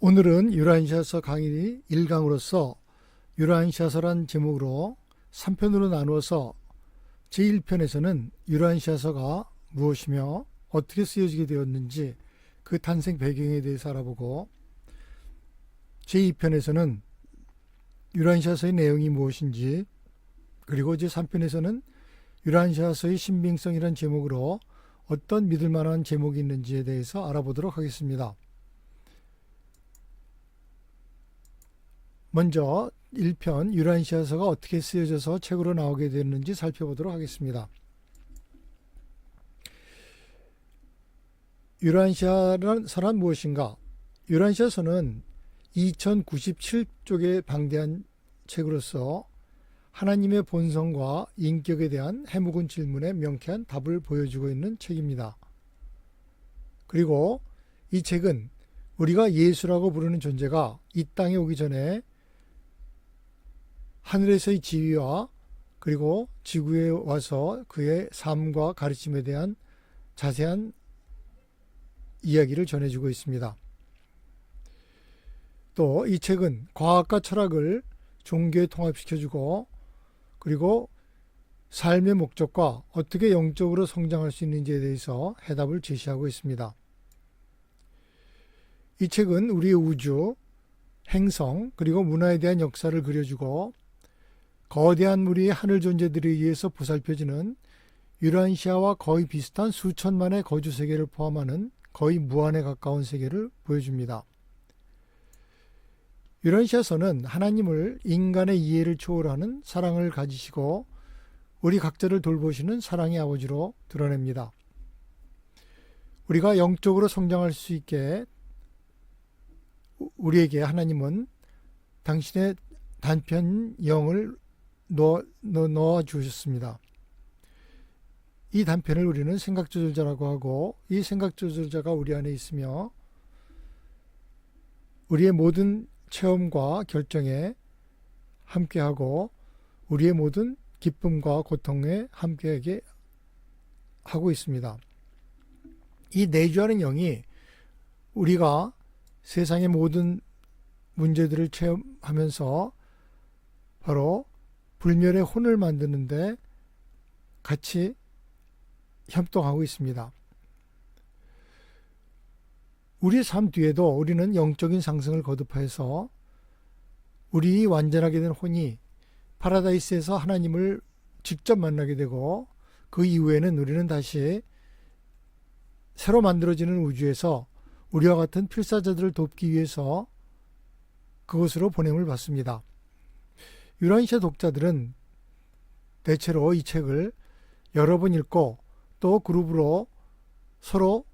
오늘은 유라인시아서 강의 1강으로서 유라인시아서란 제목으로 3편으로 나누어서 제1편에서는 유라인시아서가 무엇이며 어떻게 쓰여지게 되었는지 그 탄생 배경에 대해서 알아보고, 제2편에서는 유라인시아서의 내용이 무엇인지, 그리고 제3편에서는 유라인시아서의 신빙성이란 제목으로 어떤 믿을 만한 제목이 있는지에 대해서 알아보도록 하겠습니다. 먼저 1편 유라인시아서가 어떻게 쓰여져서 책으로 나오게 됐는지 살펴보도록 하겠습니다. 유라인시아서란 무엇인가? 유라인시아서는 2097쪽의 방대한 책으로서 하나님의 본성과 인격에 대한 해묵은 질문에 명쾌한 답을 보여주고 있는 책입니다. 그리고 이 책은 우리가 예수라고 부르는 존재가 이 땅에 오기 전에 하늘에서의 지위와 그리고 지구에 와서 그의 삶과 가르침에 대한 자세한 이야기를 전해주고 있습니다. 또 이 책은 과학과 철학을 종교에 통합시켜주고, 그리고 삶의 목적과 어떻게 영적으로 성장할 수 있는지에 대해서 해답을 제시하고 있습니다. 이 책은 우리의 우주, 행성, 그리고 문화에 대한 역사를 그려주고, 거대한 무리의 하늘 존재들에 의해서 보살펴지는 유라인시아와 거의 비슷한 수천만의 거주 세계를 포함하는 거의 무한에 가까운 세계를 보여줍니다. 유라인시아서는 하나님을 인간의 이해를 초월하는 사랑을 가지시고 우리 각자를 돌보시는 사랑의 아버지로 드러냅니다. 우리가 영적으로 성장할 수 있게 우리에게 하나님은 당신의 단편 영을 넣어 주셨습니다. 이 단편을 우리는 생각조절자라고 하고, 이 생각조절자가 우리 안에 있으며 우리의 모든 체험과 결정에 함께하고 우리의 모든 기쁨과 고통에 함께하게 하고 있습니다. 이 내주하는 영이 우리가 세상의 모든 문제들을 체험하면서 바로 불멸의 혼을 만드는데 같이 협동하고 있습니다. 우리의 삶 뒤에도 우리는 영적인 상승을 거듭해서 우리 완전하게 된 혼이 파라다이스에서 하나님을 직접 만나게 되고, 그 이후에는 우리는 다시 새로 만들어지는 우주에서 우리와 같은 필사자들을 돕기 위해서 그곳으로 보냄을 받습니다. 유라인시아 독자들은 대체로 이 책을 여러 번 읽고 또 그룹으로 서로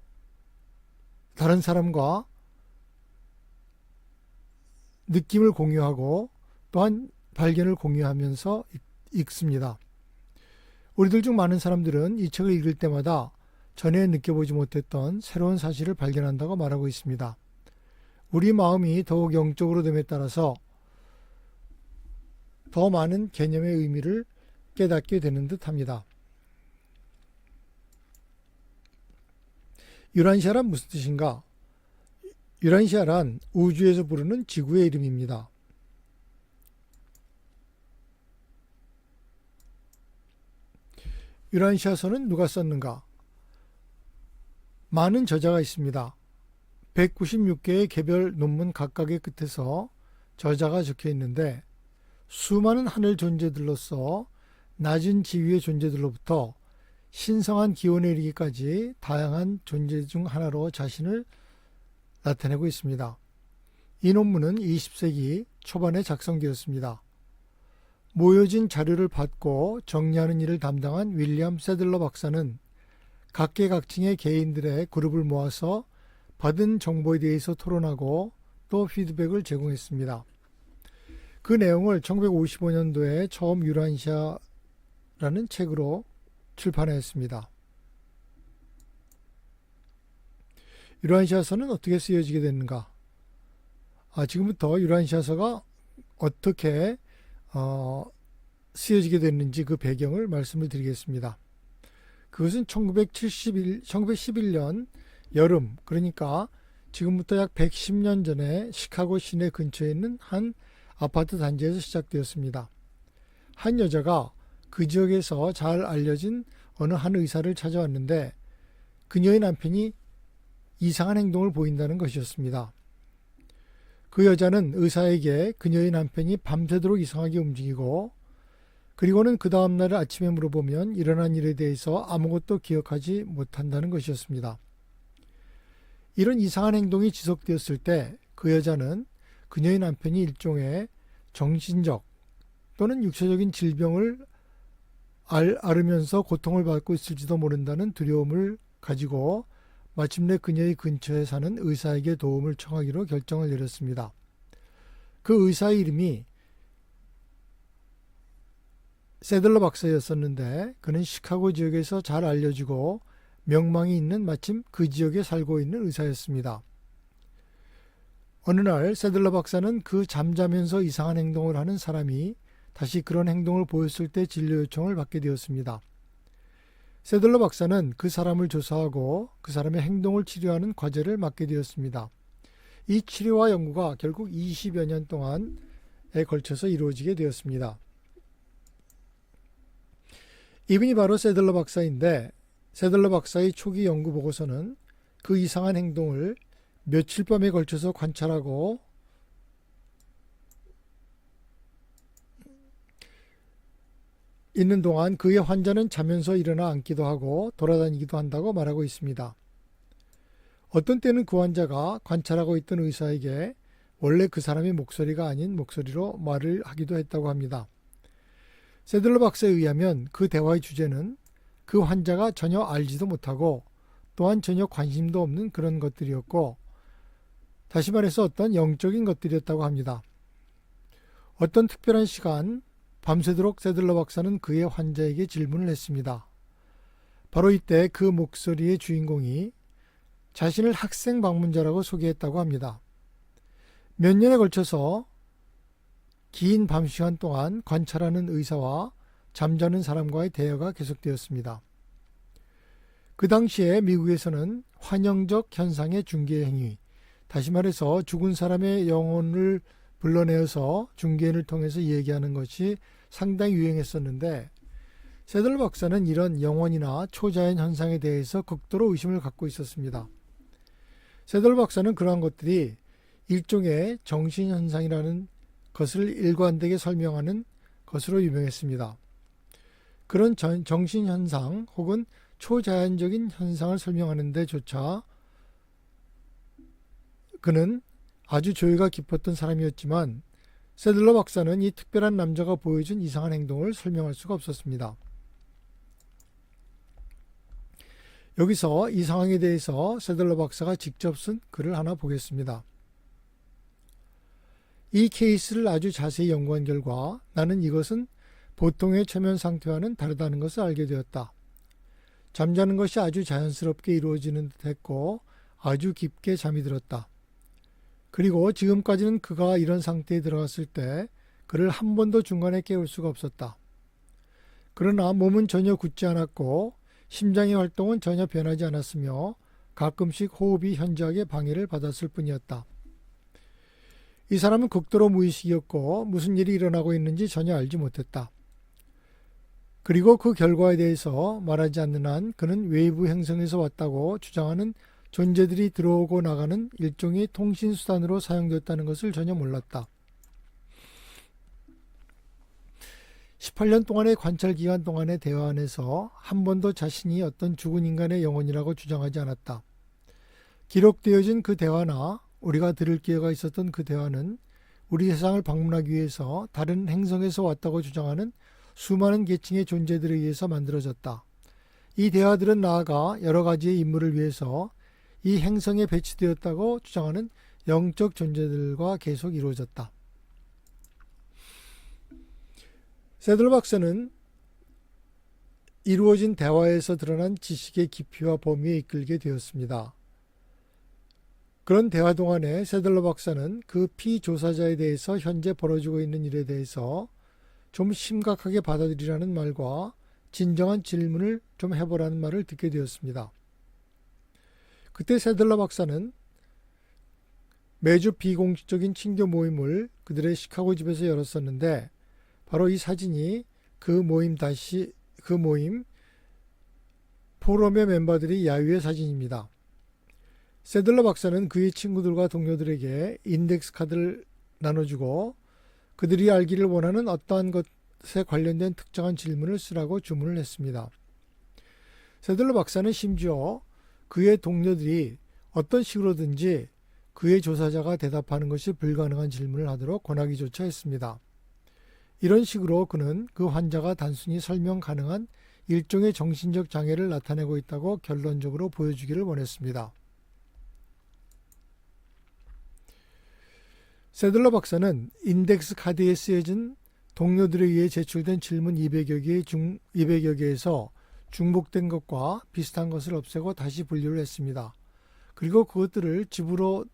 다른 사람과 느낌을 공유하고 또한 발견을 공유하면서 읽습니다. 우리들 중 많은 사람들은 이 책을 읽을 때마다 전에 느껴보지 못했던 새로운 사실을 발견한다고 말하고 있습니다. 우리 마음이 더욱 영적으로 됨에 따라서 더 많은 개념의 의미를 깨닫게 되는 듯 합니다. 유라인시아란 무슨 뜻인가? 유라인시아란 우주에서 부르는 지구의 이름입니다. 유라인시아서는 누가 썼는가? 많은 저자가 있습니다. 196개의 개별 논문 각각의 끝에서 저자가 적혀 있는데, 수많은 하늘 존재들로서 낮은 지위의 존재들로부터 신성한 기원에 이르기까지 다양한 존재 중 하나로 자신을 나타내고 있습니다. 이 논문은 20세기 초반에 작성되었습니다. 모여진 자료를 받고 정리하는 일을 담당한 윌리엄 세들러 박사는 각계각층의 개인들의 그룹을 모아서 받은 정보에 대해서 토론하고 또 피드백을 제공했습니다. 그 내용을 1955년도에 처음 유라인시아라는 책으로 출판했습니다. 유라인시아서는 어떻게 쓰여지게 됐는가? 지금부터 유라인시아서가 어떻게 쓰여지게 됐는지 그 배경을 말씀을 드리겠습니다. 그것은 1911년 여름, 그러니까 지금부터 약 110년 전에 시카고 시내 근처에 있는 한 아파트 단지에서 시작되었습니다. 한 여자가 그 지역에서 잘 알려진 어느 한 의사를 찾아왔는데 그녀의 남편이 이상한 행동을 보인다는 것이었습니다. 그 여자는 의사에게 그녀의 남편이 밤새도록 이상하게 움직이고 그리고는 그 다음날 아침에 물어보면 일어난 일에 대해서 아무것도 기억하지 못한다는 것이었습니다. 이런 이상한 행동이 지속되었을 때 그 여자는 그녀의 남편이 일종의 정신적 또는 육체적인 질병을 앓으면서 고통을 받고 있을지도 모른다는 두려움을 가지고 마침내 그녀의 근처에 사는 의사에게 도움을 청하기로 결정을 내렸습니다. 그 의사의 이름이 세들러 박사였었는데 그는 시카고 지역에서 잘 알려지고 명망이 있는 마침 그 지역에 살고 있는 의사였습니다. 어느 날 세들러 박사는 그 잠자면서 이상한 행동을 하는 사람이 다시 그런 행동을 보였을 때 진료 요청을 받게 되었습니다. 세들러 박사는 그 사람을 조사하고 그 사람의 행동을 치료하는 과제를 맡게 되었습니다. 이 치료와 연구가 결국 20여 년 동안에 걸쳐서 이루어지게 되었습니다. 이분이 바로 세들러 박사인데 세들러 박사의 초기 연구 보고서는 그 이상한 행동을 며칠 밤에 걸쳐서 관찰하고 있는 동안 그의 환자는 자면서 일어나 앉기도 하고 돌아다니기도 한다고 말하고 있습니다. 어떤 때는 그 환자가 관찰하고 있던 의사에게 원래 그 사람의 목소리가 아닌 목소리로 말을 하기도 했다고 합니다. 세들러 박사에 의하면 그 대화의 주제는 그 환자가 전혀 알지도 못하고 또한 전혀 관심도 없는 그런 것들이었고 다시 말해서 어떤 영적인 것들이었다고 합니다. 어떤 특별한 시간 밤새도록 세들러 박사는 그의 환자에게 질문을 했습니다. 바로 이때 그 목소리의 주인공이 자신을 학생 방문자라고 소개했다고 합니다. 몇 년에 걸쳐서 긴 밤 시간 동안 관찰하는 의사와 잠자는 사람과의 대화가 계속되었습니다. 그 당시에 미국에서는 환영적 현상의 중개 행위, 다시 말해서 죽은 사람의 영혼을 불러내어서 중개인을 통해서 얘기하는 것이 상당히 유행했었는데 세들러 박사는 이런 영혼이나 초자연 현상에 대해서 극도로 의심을 갖고 있었습니다. 세들러 박사는 그러한 것들이 일종의 정신현상이라는 것을 일관되게 설명하는 것으로 유명했습니다. 그런 정신현상 혹은 초자연적인 현상을 설명하는 데조차 그는 아주 조예가 깊었던 사람이었지만 세들러 박사는 이 특별한 남자가 보여준 이상한 행동을 설명할 수가 없었습니다. 여기서 이 상황에 대해서 세들러 박사가 직접 쓴 글을 하나 보겠습니다. 이 케이스를 아주 자세히 연구한 결과 나는 이것은 보통의 최면 상태와는 다르다는 것을 알게 되었다. 잠자는 것이 아주 자연스럽게 이루어지는 듯 했고 아주 깊게 잠이 들었다. 그리고 지금까지는 그가 이런 상태에 들어갔을 때 그를 한 번도 중간에 깨울 수가 없었다. 그러나 몸은 전혀 굳지 않았고 심장의 활동은 전혀 변하지 않았으며 가끔씩 호흡이 현저하게 방해를 받았을 뿐이었다. 이 사람은 극도로 무의식이었고 무슨 일이 일어나고 있는지 전혀 알지 못했다. 그리고 그 결과에 대해서 말하지 않는 한 그는 외부 행성에서 왔다고 주장하는 존재들이 들어오고 나가는 일종의 통신수단으로 사용되었다는 것을 전혀 몰랐다. 18년 동안의 관찰 기간 동안의 대화 안에서 한 번도 자신이 어떤 죽은 인간의 영혼이라고 주장하지 않았다. 기록되어진 그 대화나 우리가 들을 기회가 있었던 그 대화는 우리 세상을 방문하기 위해서 다른 행성에서 왔다고 주장하는 수많은 계층의 존재들에 의해서 만들어졌다. 이 대화들은 나아가 여러 가지의 임무를 위해서 이 행성에 배치되었다고 주장하는 영적 존재들과 계속 이루어졌다. 세들러 박사는 이루어진 대화에서 드러난 지식의 깊이와 범위에 이끌게 되었습니다. 그런 대화 동안에 세들러 박사는 그 피조사자에 대해서 현재 벌어지고 있는 일에 대해서 좀 심각하게 받아들이라는 말과 진정한 질문을 좀 해보라는 말을 듣게 되었습니다. 그때 세들러 박사는 매주 비공식적인 친교 모임을 그들의 시카고 집에서 열었었는데 바로 이 사진이 그 모임 포럼의 멤버들이 야유의 사진입니다. 세들러 박사는 그의 친구들과 동료들에게 인덱스 카드를 나눠주고 그들이 알기를 원하는 어떠한 것에 관련된 특정한 질문을 쓰라고 주문을 했습니다. 세들러 박사는 심지어 그의 동료들이 어떤 식으로든지 그의 조사자가 대답하는 것이 불가능한 질문을 하도록 권하기조차 했습니다. 이런 식으로 그는 그 환자가 단순히 설명 가능한 일종의 정신적 장애를 나타내고 있다고 결론적으로 보여주기를 원했습니다. 세들러 박사는 인덱스 카드에 쓰여진 동료들에 의해 제출된 질문 200여 개에서 중복된 것과 비슷한 것을 없애고 다시 분류를 했습니다. 그리고 그것들을 집으로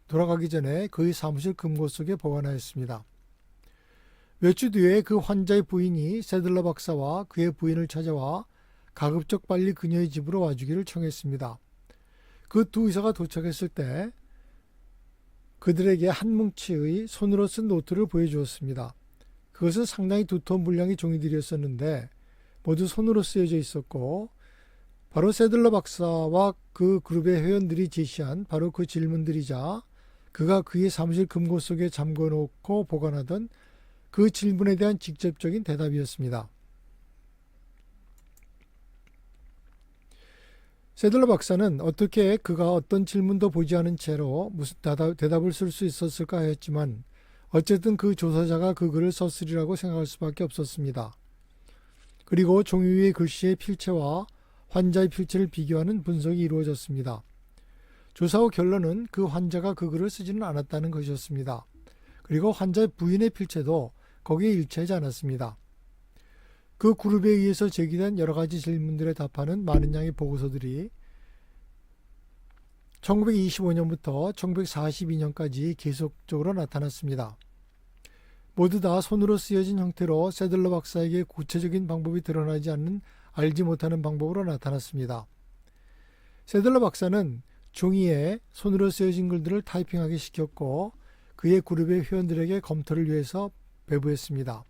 돌아가기 전에 그의 사무실 금고 속에 보관하였습니다. 몇 주 뒤에 그 환자의 부인이 세들러 박사와 그의 부인을 찾아와 가급적 빨리 그녀의 집으로 와주기를 청했습니다. 그 두 의사가 도착했을 때 그들에게 한 뭉치의 손으로 쓴 노트를 보여주었습니다. 그것은 상당히 두터운 분량의 종이들이었었는데 모두 손으로 쓰여져 있었고 바로 세들러 박사와 그 그룹의 회원들이 제시한 바로 그 질문들이자 그가 그의 사무실 금고 속에 잠궈놓고 보관하던 그 질문에 대한 직접적인 대답이었습니다. 세들러 박사는 어떻게 그가 어떤 질문도 보지 않은 채로 무슨 대답을 쓸 수 있었을까 하였지만 어쨌든 그 조사자가 그 글을 썼으리라고 생각할 수밖에 없었습니다. 그리고 종이 위의 글씨의 필체와 환자의 필체를 비교하는 분석이 이루어졌습니다. 조사 후 결론은 그 환자가 그 글을 쓰지는 않았다는 것이었습니다. 그리고 환자의 부인의 필체도 거기에 일치하지 않았습니다. 그 그룹에 의해서 제기된 여러 가지 질문들에 답하는 많은 양의 보고서들이 1925년부터 1942년까지 계속적으로 나타났습니다. 모두 다 손으로 쓰여진 형태로 세들러 박사에게 구체적인 방법이 드러나지 않는 알지 못하는 방법으로 나타났습니다. 세들러 박사는 종이에 손으로 쓰여진 글들을 타이핑하게 시켰고 그의 그룹의 회원들에게 검토를 위해서 배부했습니다.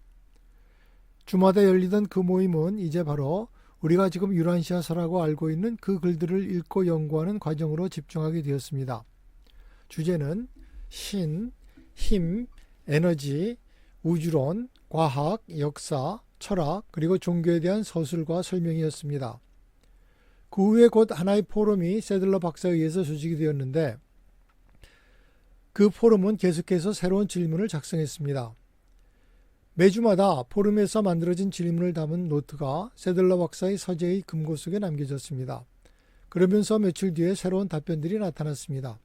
주마다 열리던 그 모임은 이제 바로 우리가 지금 유란시아서라고 알고 있는 그 글들을 읽고 연구하는 과정으로 집중하게 되었습니다. 주제는 신, 힘, 에너지, 우주론, 과학, 역사, 철학, 그리고 종교에 대한 서술과 설명이었습니다. 그 후에 곧 하나의 포럼이 세들러 박사에 의해서 조직이 되었는데 그 포럼은 계속해서 새로운 질문을 작성했습니다. 매주마다 포럼에서 만들어진 질문을 담은 노트가 세들러 박사의 서재의 금고 속에 남겨졌습니다. 그러면서 며칠 뒤에 새로운 답변들이 나타났습니다.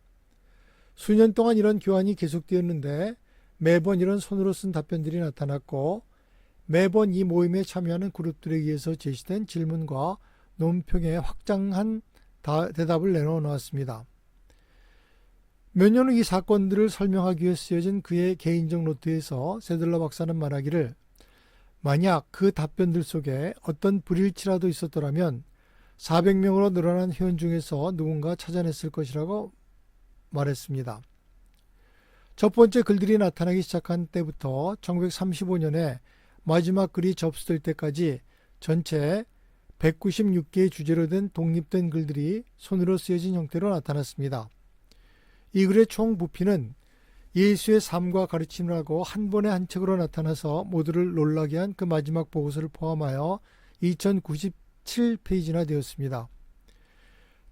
수년 동안 이런 교환이 계속되었는데 매번 이런 손으로 쓴 답변들이 나타났고 매번 이 모임에 참여하는 그룹들에 의해서 제시된 질문과 논평에 확장한 대답을 내놓아 놓았습니다. 몇 년 후 이 사건들을 설명하기 위해 쓰여진 그의 개인적 노트에서 세들러 박사는 말하기를 만약 그 답변들 속에 어떤 불일치라도 있었더라면 400명으로 늘어난 회원 중에서 누군가 찾아냈을 것이라고 말했습니다. 첫 번째 글들이 나타나기 시작한 때부터 1935년에 마지막 글이 접수될 때까지 전체 196개의 주제로 된 독립된 글들이 손으로 쓰여진 형태로 나타났습니다. 이 글의 총 부피는 예수의 삶과 가르침을 하고 한 번에 한 책으로 나타나서 모두를 놀라게 한 그 마지막 보고서를 포함하여 2097페이지나 되었습니다.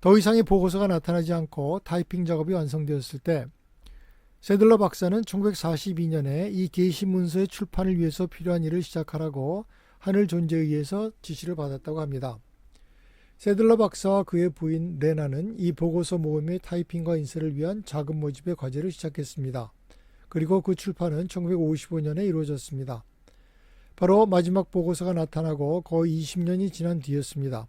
더 이상의 보고서가 나타나지 않고 타이핑 작업이 완성되었을 때 세들러 박사는 1942년에 이 게시문서의 출판을 위해서 필요한 일을 시작하라고 하늘 존재에 의해서 지시를 받았다고 합니다. 세들러 박사와 그의 부인 레나는 이 보고서 모음의 타이핑과 인쇄를 위한 자금 모집의 과제를 시작했습니다. 그리고 그 출판은 1955년에 이루어졌습니다. 바로 마지막 보고서가 나타나고 거의 20년이 지난 뒤였습니다.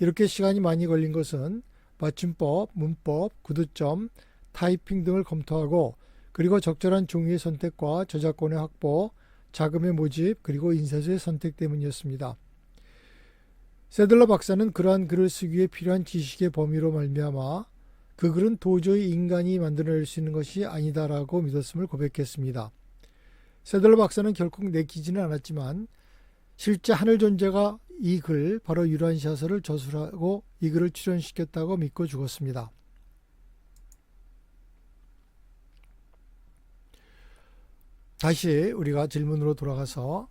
이렇게 시간이 많이 걸린 것은 맞춤법, 문법, 구두점, 타이핑 등을 검토하고 그리고 적절한 종이의 선택과 저작권의 확보, 자금의 모집, 그리고 인쇄소의 선택 때문이었습니다. 세들러 박사는 그러한 글을 쓰기 위해 필요한 지식의 범위로 말미암아 그 글은 도저히 인간이 만들어낼 수 있는 것이 아니다라고 믿었음을 고백했습니다. 세들러 박사는 결국 내키지는 않았지만 실제 하늘 존재가 이 글, 바로 유란시아서를 저술하고 이 글을 출현시켰다고 믿고 죽었습니다. 다시 우리가 질문으로 돌아가서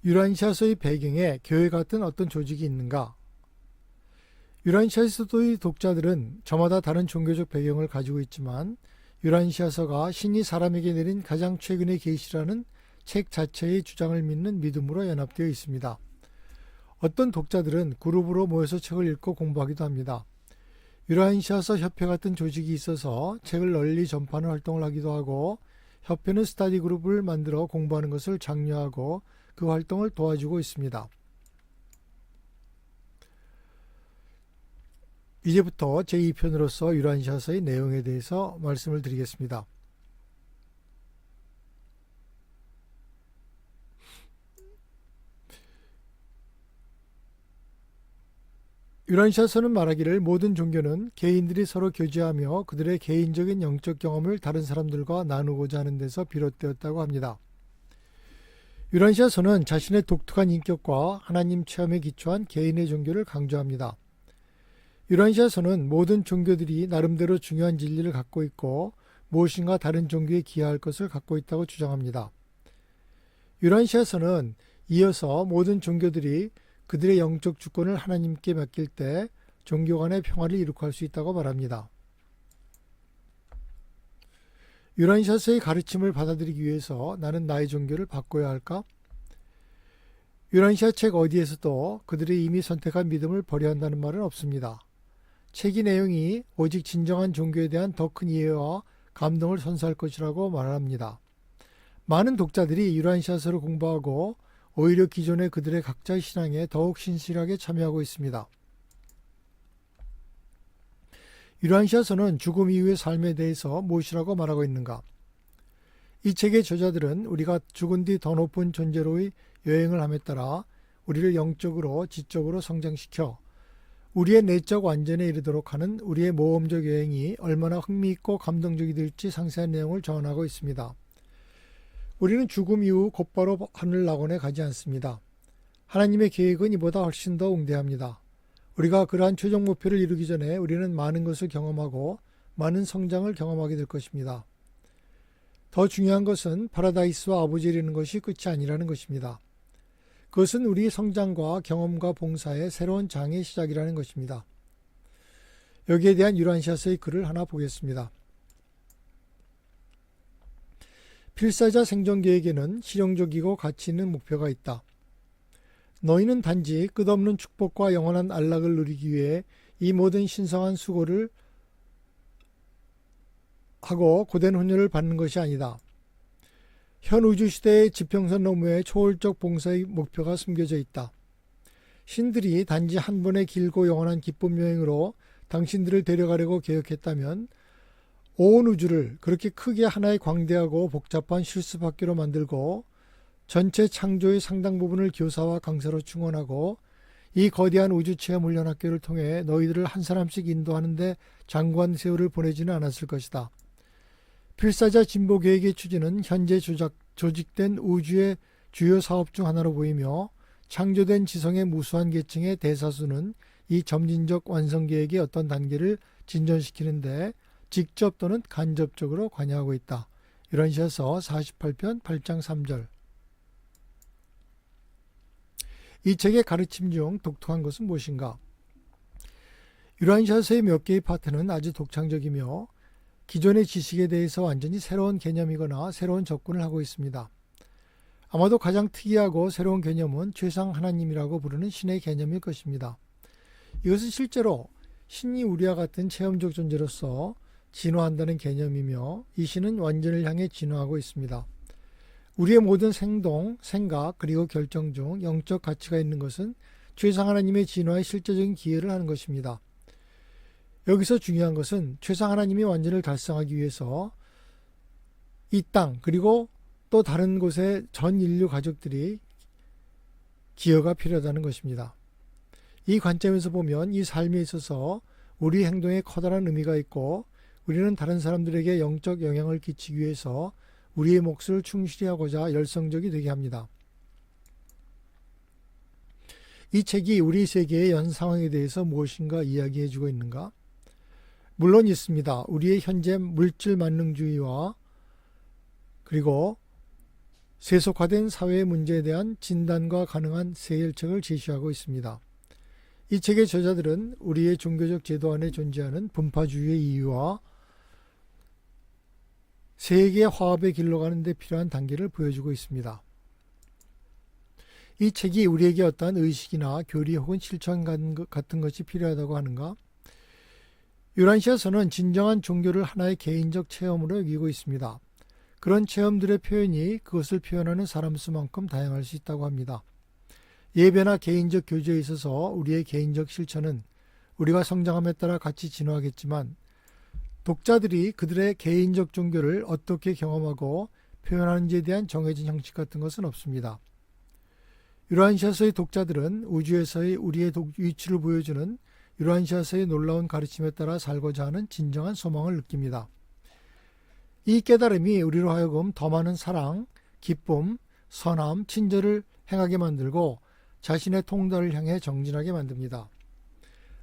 유란시아서의 배경에 교회 같은 어떤 조직이 있는가? 유란시아서의 독자들은 저마다 다른 종교적 배경을 가지고 있지만 유란시아서가 신이 사람에게 내린 가장 최근의 계시라는 책 자체의 주장을 믿는 믿음으로 연합되어 있습니다. 어떤 독자들은 그룹으로 모여서 책을 읽고 공부하기도 합니다. 유란시아서 협회 같은 조직이 있어서 책을 널리 전파하는 활동을 하기도 하고, 협회는 스터디 그룹을 만들어 공부하는 것을 장려하고 그 활동을 도와주고 있습니다. 이제부터 제2편으로서 유란시아서의 내용에 대해서 말씀을 드리겠습니다. 유란시아서는 말하기를 모든 종교는 개인들이 서로 교제하며 그들의 개인적인 영적 경험을 다른 사람들과 나누고자 하는 데서 비롯되었다고 합니다. 유란시아서는 자신의 독특한 인격과 하나님 체험에 기초한 개인의 종교를 강조합니다. 유란시아서는 모든 종교들이 나름대로 중요한 진리를 갖고 있고 무엇인가 다른 종교에 기여할 것을 갖고 있다고 주장합니다. 유란시아서는 이어서 모든 종교들이 그들의 영적 주권을 하나님께 맡길 때 종교 간의 평화를 이룩할 수 있다고 말합니다. 유란시아서의 가르침을 받아들이기 위해서 나는 나의 종교를 바꿔야 할까? 유란시아 책 어디에서도 그들이 이미 선택한 믿음을 버려야 한다는 말은 없습니다. 책의 내용이 오직 진정한 종교에 대한 더 큰 이해와 감동을 선사할 것이라고 말합니다. 많은 독자들이 유란시아서를 공부하고 오히려 기존의 그들의 각자의 신앙에 더욱 신실하게 참여하고 있습니다. 유란시아서는 죽음 이후의 삶에 대해서 무엇이라고 말하고 있는가? 이 책의 저자들은 우리가 죽은 뒤 더 높은 존재로의 여행을 함에 따라 우리를 영적으로 지적으로 성장시켜 우리의 내적 완전에 이르도록 하는 우리의 모험적 여행이 얼마나 흥미있고 감동적이 될지 상세한 내용을 전하고 있습니다. 우리는 죽음 이후 곧바로 하늘 낙원에 가지 않습니다. 하나님의 계획은 이보다 훨씬 더 웅대합니다. 우리가 그러한 최종 목표를 이루기 전에 우리는 많은 것을 경험하고 많은 성장을 경험하게 될 것입니다. 더 중요한 것은 파라다이스와 아버지에 이르는 것이 끝이 아니라는 것입니다. 그것은 우리 성장과 경험과 봉사의 새로운 장의 시작이라는 것입니다. 여기에 대한 유란시아서의 글을 하나 보겠습니다. 필사자 생존계에게는 실용적이고 가치 있는 목표가 있다. 너희는 단지 끝없는 축복과 영원한 안락을 누리기 위해 이 모든 신성한 수고를 하고 고된 훈련을 받는 것이 아니다. 현 우주시대의 지평선 너머에 초월적 봉사의 목표가 숨겨져 있다. 신들이 단지 한 번의 길고 영원한 기쁨 여행으로 당신들을 데려가려고 계획했다면 온 우주를 그렇게 크게 하나의 광대하고 복잡한 실습학교로 만들고 전체 창조의 상당 부분을 교사와 강사로 충원하고 이 거대한 우주체험 훈련학교를 통해 너희들을 한 사람씩 인도하는데 장관 세월을 보내지는 않았을 것이다. 필사자 진보 계획의 추진은 현재 조직된 우주의 주요 사업 중 하나로 보이며 창조된 지성의 무수한 계층의 대사수는 이 점진적 완성 계획의 어떤 단계를 진전시키는데 직접 또는 간접적으로 관여하고 있다. 유란시아서 48편 8장 3절. 이 책의 가르침 중 독특한 것은 무엇인가? 유란시아서의 몇 개의 파트는 아주 독창적이며 기존의 지식에 대해서 완전히 새로운 개념이거나 새로운 접근을 하고 있습니다. 아마도 가장 특이하고 새로운 개념은 최상 하나님이라고 부르는 신의 개념일 것입니다. 이것은 실제로 신이 우리와 같은 체험적 존재로서 진화한다는 개념이며 이 신은 완전을 향해 진화하고 있습니다. 우리의 모든 행동, 생각, 그리고 결정 중 영적 가치가 있는 것은 최상 하나님의 진화에 실제적인 기여를 하는 것입니다. 여기서 중요한 것은 최상 하나님이 완전을 달성하기 위해서 이 땅 그리고 또 다른 곳의 전 인류 가족들이 기여가 필요하다는 것입니다. 이 관점에서 보면 이 삶에 있어서 우리 행동에 커다란 의미가 있고 우리는 다른 사람들에게 영적 영향을 끼치기 위해서 우리의 몫을 충실히 하고자 열성적이 되게 합니다. 이 책이 우리 세계의 현 상황에 대해서 무엇인가 이야기해주고 있는가? 물론 있습니다. 우리의 현재 물질 만능주의와 그리고 세속화된 사회의 문제에 대한 진단과 가능한 새 해결책을 제시하고 있습니다. 이 책의 저자들은 우리의 종교적 제도 안에 존재하는 분파주의의 이유와 세계의 화합의 길로 가는 데 필요한 단계를 보여주고 있습니다. 이 책이 우리에게 어떠한 의식이나 교리 혹은 실천 같은 것이 필요하다고 하는가? 유란시아서는 진정한 종교를 하나의 개인적 체험으로 여기고 있습니다. 그런 체험들의 표현이 그것을 표현하는 사람 수만큼 다양할 수 있다고 합니다. 예배나 개인적 교제에 있어서 우리의 개인적 실천은 우리가 성장함에 따라 같이 진화하겠지만 독자들이 그들의 개인적 종교를 어떻게 경험하고 표현하는지에 대한 정해진 형식 같은 것은 없습니다. 유란시아서의 독자들은 우주에서의 우리의 위치를 보여주는 유란시아서의 놀라운 가르침에 따라 살고자 하는 진정한 소망을 느낍니다. 이 깨달음이 우리로 하여금 더 많은 사랑, 기쁨, 선함, 친절을 행하게 만들고 자신의 통달을 향해 정진하게 만듭니다.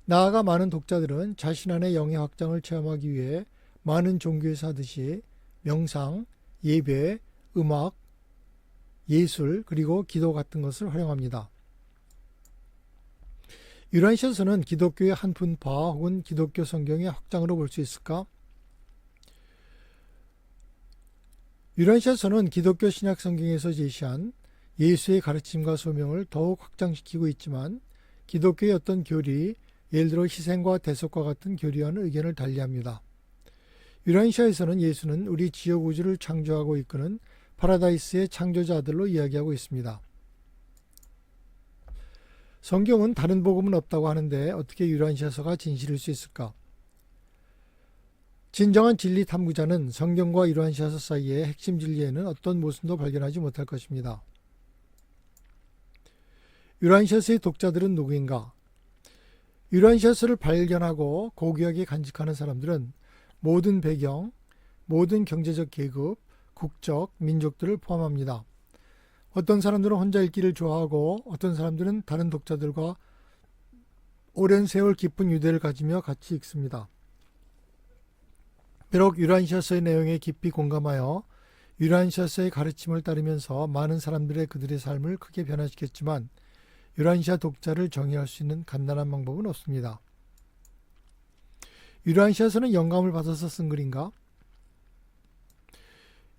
나아가 많은 독자들은 자신 안의 영의 확장을 체험하기 위해 많은 종교에서 하듯이 명상, 예배, 음악, 예술 그리고 기도 같은 것을 활용합니다. 유란시아서는 기독교의 한 분파 혹은 기독교 성경의 확장으로 볼 수 있을까? 유란시아서는 기독교 신약 성경에서 제시한 예수의 가르침과 소명을 더욱 확장시키고 있지만 기독교의 어떤 교리, 예를 들어 희생과 대속과 같은 교리와는 의견을 달리합니다. 유란시아에서는 예수는 우리 지역 우주를 창조하고 이끄는 파라다이스의 창조자 아들로 이야기하고 있습니다. 성경은 다른 복음은 없다고 하는데 어떻게 유란시아서가 진실일 수 있을까? 진정한 진리 탐구자는 성경과 유란시아서 사이의 핵심 진리에는 어떤 모순도 발견하지 못할 것입니다. 유란시아서의 독자들은 누구인가? 유란시아서를 발견하고 고귀하게 간직하는 사람들은 모든 배경, 모든 경제적 계급, 국적, 민족들을 포함합니다. 어떤 사람들은 혼자 읽기를 좋아하고 어떤 사람들은 다른 독자들과 오랜 세월 깊은 유대를 가지며 같이 읽습니다. 비록 유란시아서의 내용에 깊이 공감하여 유란시아서의 가르침을 따르면서 많은 사람들의 그들의 삶을 크게 변화시켰지만 유란시아 독자를 정의할 수 있는 간단한 방법은 없습니다. 유란시아서는 영감을 받아서 쓴 글인가?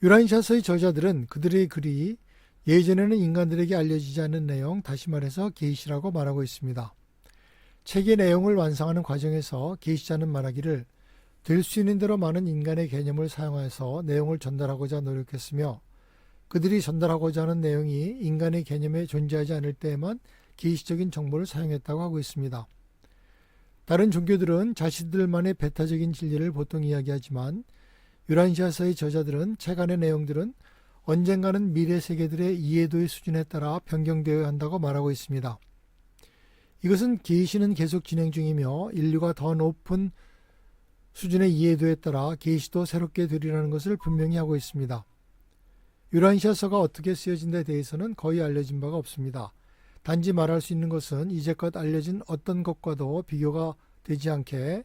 유란시아서의 저자들은 그들의 글이 예전에는 인간들에게 알려지지 않은 내용, 다시 말해서 계시라고 말하고 있습니다. 책의 내용을 완성하는 과정에서 계시자는 말하기를 될 수 있는 대로 많은 인간의 개념을 사용해서 내용을 전달하고자 노력했으며 그들이 전달하고자 하는 내용이 인간의 개념에 존재하지 않을 때에만 계시적인 정보를 사용했다고 하고 있습니다. 다른 종교들은 자신들만의 배타적인 진리를 보통 이야기하지만 유란시아서의 저자들은 책 안의 내용들은 언젠가는 미래 세계들의 이해도의 수준에 따라 변경되어야 한다고 말하고 있습니다. 이것은 계시는 계속 진행 중이며 인류가 더 높은 수준의 이해도에 따라 계시도 새롭게 되리라는 것을 분명히 하고 있습니다. 유란시아서가 어떻게 쓰여진 데 대해서는 거의 알려진 바가 없습니다. 단지 말할 수 있는 것은 이제껏 알려진 어떤 것과도 비교가 되지 않게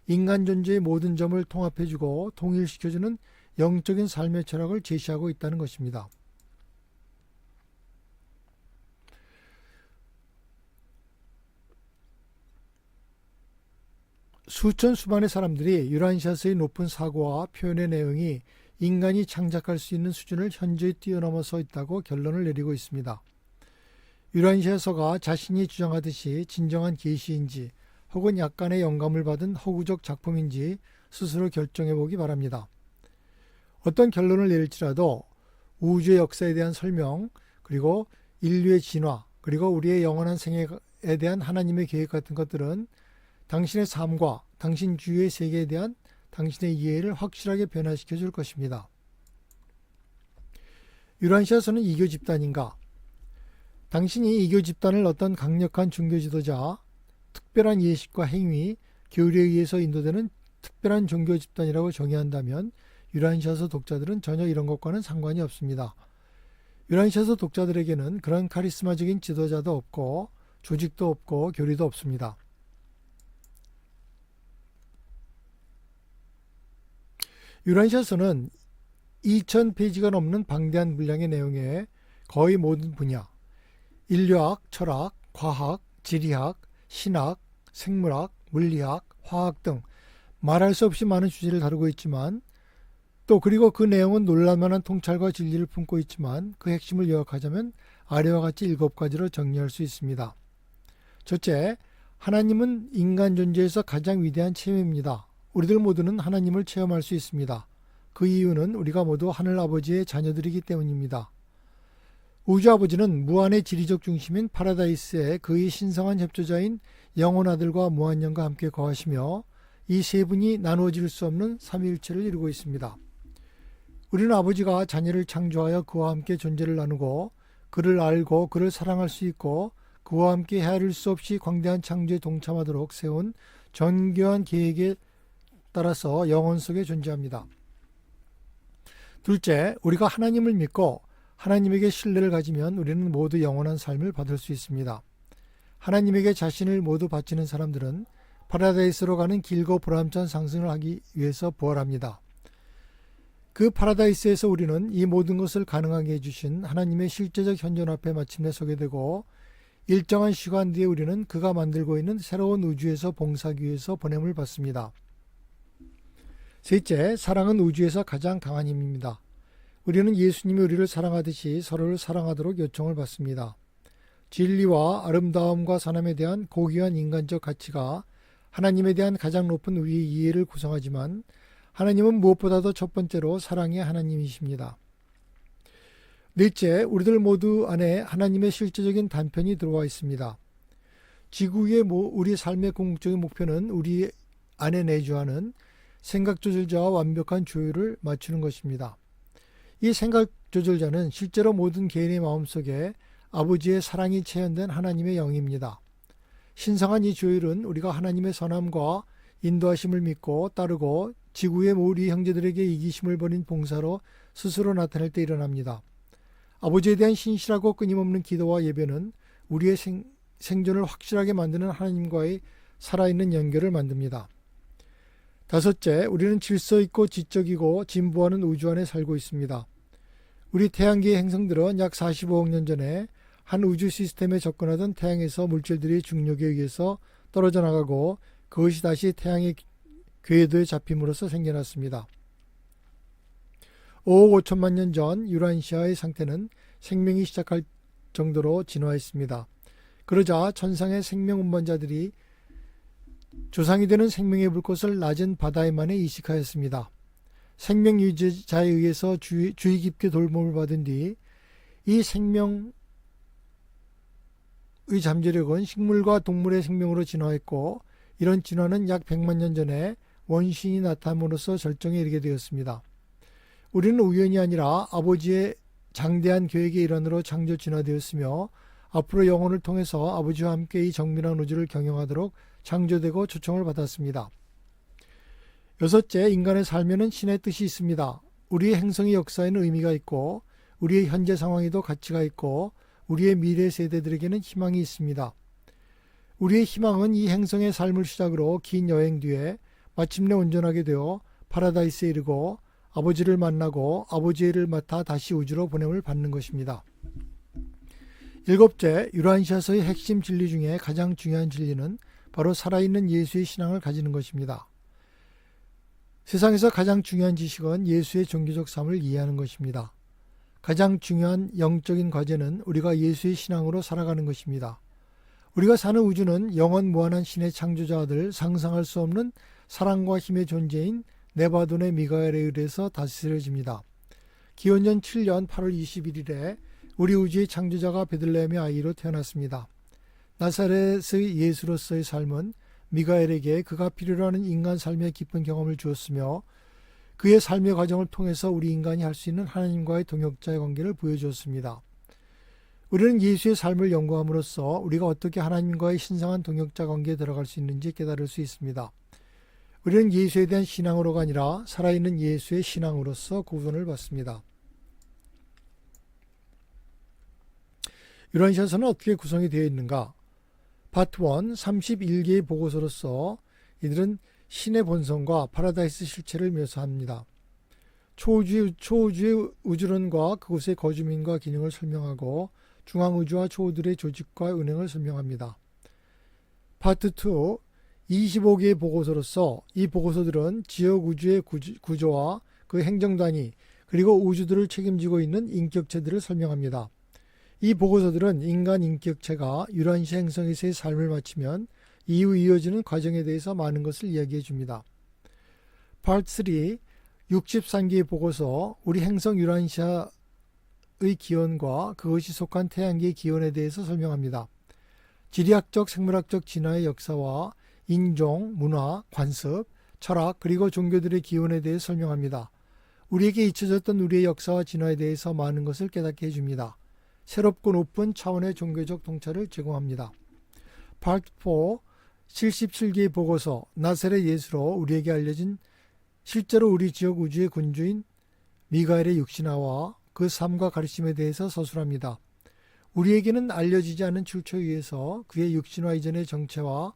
인간 존재의 모든 점을 통합해주고 통일시켜주는 영적인 삶의 철학을 제시하고 있다는 것입니다. 수천 수만의 사람들이 유란시아서의 높은 사고와 표현의 내용이 인간이 창작할 수 있는 수준을 현저히 뛰어넘어서 있다고 결론을 내리고 있습니다. 유란시아서가 자신이 주장하듯이 진정한 계시인지 혹은 약간의 영감을 받은 허구적 작품인지 스스로 결정해보기 바랍니다. 어떤 결론을 내릴지라도 우주의 역사에 대한 설명, 그리고 인류의 진화, 그리고 우리의 영원한 생애에 대한 하나님의 계획 같은 것들은 당신의 삶과 당신 주위의 세계에 대한 당신의 이해를 확실하게 변화시켜 줄 것입니다. 유란시아서는 이교 집단인가? 당신이 이교 집단을 어떤 강력한 종교 지도자, 특별한 예식과 행위, 교율에 의해서 인도되는 특별한 종교 집단이라고 정의한다면 유란시아서 독자들은 전혀 이런 것과는 상관이 없습니다. 유란시아서 독자들에게는 그런 카리스마적인 지도자도 없고 조직도 없고 교리도 없습니다. 유란시아서는 2000페이지가 넘는 방대한 분량의 내용에 거의 모든 분야, 인류학, 철학, 과학, 지리학, 신학, 생물학, 물리학, 화학 등 말할 수 없이 많은 주제를 다루고 있지만 또 그리고 그 내용은 놀랄만한 통찰과 진리를 품고 있지만 그 핵심을 요약하자면 아래와 같이 7가지로 정리할 수 있습니다. 첫째, 하나님은 인간 존재에서 가장 위대한 체험입니다. 우리들 모두는 하나님을 체험할 수 있습니다. 그 이유는 우리가 모두 하늘 아버지의 자녀들이기 때문입니다. 우주 아버지는 무한의 지리적 중심인 파라다이스에 그의 신성한 협조자인 영혼 아들과 무한영과 함께 거하시며 이 세 분이 나누어질 수 없는 삼위일체를 이루고 있습니다. 우리는 아버지가 자녀를 창조하여 그와 함께 존재를 나누고 그를 알고 그를 사랑할 수 있고 그와 함께 헤아릴 수 없이 광대한 창조에 동참하도록 세운 정교한 계획에 따라서 영혼 속에 존재합니다. 둘째, 우리가 하나님을 믿고 하나님에게 신뢰를 가지면 우리는 모두 영원한 삶을 받을 수 있습니다. 하나님에게 자신을 모두 바치는 사람들은 파라다이스로 가는 길고 보람찬 상승을 하기 위해서 부활합니다. 그 파라다이스에서 우리는 이 모든 것을 가능하게 해주신 하나님의 실제적 현존 앞에 마침내 서게 되고 일정한 시간 뒤에 우리는 그가 만들고 있는 새로운 우주에서 봉사하기 위해서 보냄을 받습니다. 셋째, 사랑은 우주에서 가장 강한 힘입니다. 우리는 예수님이 우리를 사랑하듯이 서로를 사랑하도록 요청을 받습니다. 진리와 아름다움과 선함에 대한 고귀한 인간적 가치가 하나님에 대한 가장 높은 우리의 이해를 구성하지만 하나님은 무엇보다도 첫 번째로 사랑의 하나님이십니다. 넷째, 우리들 모두 안에 하나님의 실제적인 단편이 들어와 있습니다. 지구 위의 우리 삶의 궁극적인 목표는 우리 안에 내주하는 생각 조절자와 완벽한 조율을 맞추는 것입니다. 이 생각 조절자는 실제로 모든 개인의 마음속에 아버지의 사랑이 체현된 하나님의 영입니다. 신성한 이 조율은 우리가 하나님의 선함과 인도하심을 믿고 따르고 지구의 우리 형제들에게 이기심을 버린 봉사로 스스로 나타낼 때 일어납니다. 아버지에 대한 신실하고 끊임없는 기도와 예배는 우리의 생존을 확실하게 만드는 하나님과의 살아있는 연결을 만듭니다. 다섯째, 우리는 질서 있고 지적이고 진보하는 우주 안에 살고 있습니다. 우리 태양계의 행성들은 약 45억 년 전에 한 우주 시스템에 접근하던 태양에서 물질들이 중력에 의해서 떨어져 나가고 그것이 다시 태양의 궤도에 잡힘으로써 생겨났습니다. 5억 5천만 년 전 유란시아의 상태는 생명이 시작할 정도로 진화했습니다. 그러자 천상의 생명 운반자들이 조상이 되는 생명의 불꽃을 낮은 바다에만에 이식하였습니다. 생명 유지자에 의해서 주의 깊게 돌봄을 받은 뒤 이 생명의 잠재력은 식물과 동물의 생명으로 진화했고 이런 진화는 약 100만 년 전에 원신이 나타남으로써 절정에 이르게 되었습니다. 우리는 우연이 아니라 아버지의 장대한 계획의 일환으로 창조 진화되었으며 앞으로 영혼을 통해서 아버지와 함께 이 정밀한 우주를 경영하도록 창조되고 초청을 받았습니다. 여섯째, 인간의 삶에는 신의 뜻이 있습니다. 우리의 행성의 역사에는 의미가 있고 우리의 현재 상황에도 가치가 있고 우리의 미래 세대들에게는 희망이 있습니다. 우리의 희망은 이 행성의 삶을 시작으로 긴 여행 뒤에 마침내 온전하게 되어 파라다이스에 이르고 아버지를 만나고 아버지의 일을 맡아 다시 우주로 보냄을 받는 것입니다. 일곱째, 유란시아서의 핵심 진리 중에 가장 중요한 진리는 바로 살아있는 예수의 신앙을 가지는 것입니다. 세상에서 가장 중요한 지식은 예수의 종교적 삶을 이해하는 것입니다. 가장 중요한 영적인 과제는 우리가 예수의 신앙으로 살아가는 것입니다. 우리가 사는 우주는 영원 무한한 신의 창조자 아들, 상상할 수 없는 사랑과 힘의 존재인 네바돈의 미가엘에 의해서 다스려집니다. 기원전 7년 8월 21일에 우리 우주의 창조자가 베들레헴의 아이로 태어났습니다. 나사렛의 예수로서의 삶은 미가엘에게 그가 필요로 하는 인간 삶의 깊은 경험을 주었으며 그의 삶의 과정을 통해서 우리 인간이 할 수 있는 하나님과의 동역자의 관계를 보여주었습니다. 우리는 예수의 삶을 연구함으로써 우리가 어떻게 하나님과의 신성한 동역자 관계에 들어갈 수 있는지 깨달을 수 있습니다. 우리는 예수에 대한 신앙으로가 아니라 살아있는 예수의 신앙으로서 구원을 받습니다. 유란시아서는 어떻게 구성이 되어 있는가? 파트 1 31개의 보고서로서 이들은 신의 본성과 파라다이스 실체를 묘사합니다. 초우주의 우주론과 그곳의 거주민과 기능을 설명하고 중앙우주와 초우들의 조직과 운행을 설명합니다. 파트 2 25개의 보고서로서 이 보고서들은 지역 우주의 구조와 그 행정단위 그리고 우주들을 책임지고 있는 인격체들을 설명합니다. 이 보고서들은 인간 인격체가 유란시아 행성에서의 삶을 마치면 이후 이어지는 과정에 대해서 많은 것을 이야기해 줍니다. 파트 3 63개의 보고서 우리 행성 유란시아의 기원과 그것이 속한 태양계의 기원에 대해서 설명합니다. 지리학적 생물학적 진화의 역사와 인종, 문화, 관습, 철학 그리고 종교들의 기원에 대해 설명합니다. 우리에게 잊혀졌던 우리의 역사와 진화에 대해서 많은 것을 깨닫게 해줍니다. 새롭고 높은 차원의 종교적 통찰을 제공합니다. 파트 4 77개의 보고서 나사렛 예수로 우리에게 알려진 실제로 우리 지역 우주의 군주인 미가엘의 육신화와 그 삶과 가르침에 대해서 서술합니다. 우리에게는 알려지지 않은 출처에 의해서 그의 육신화 이전의 정체와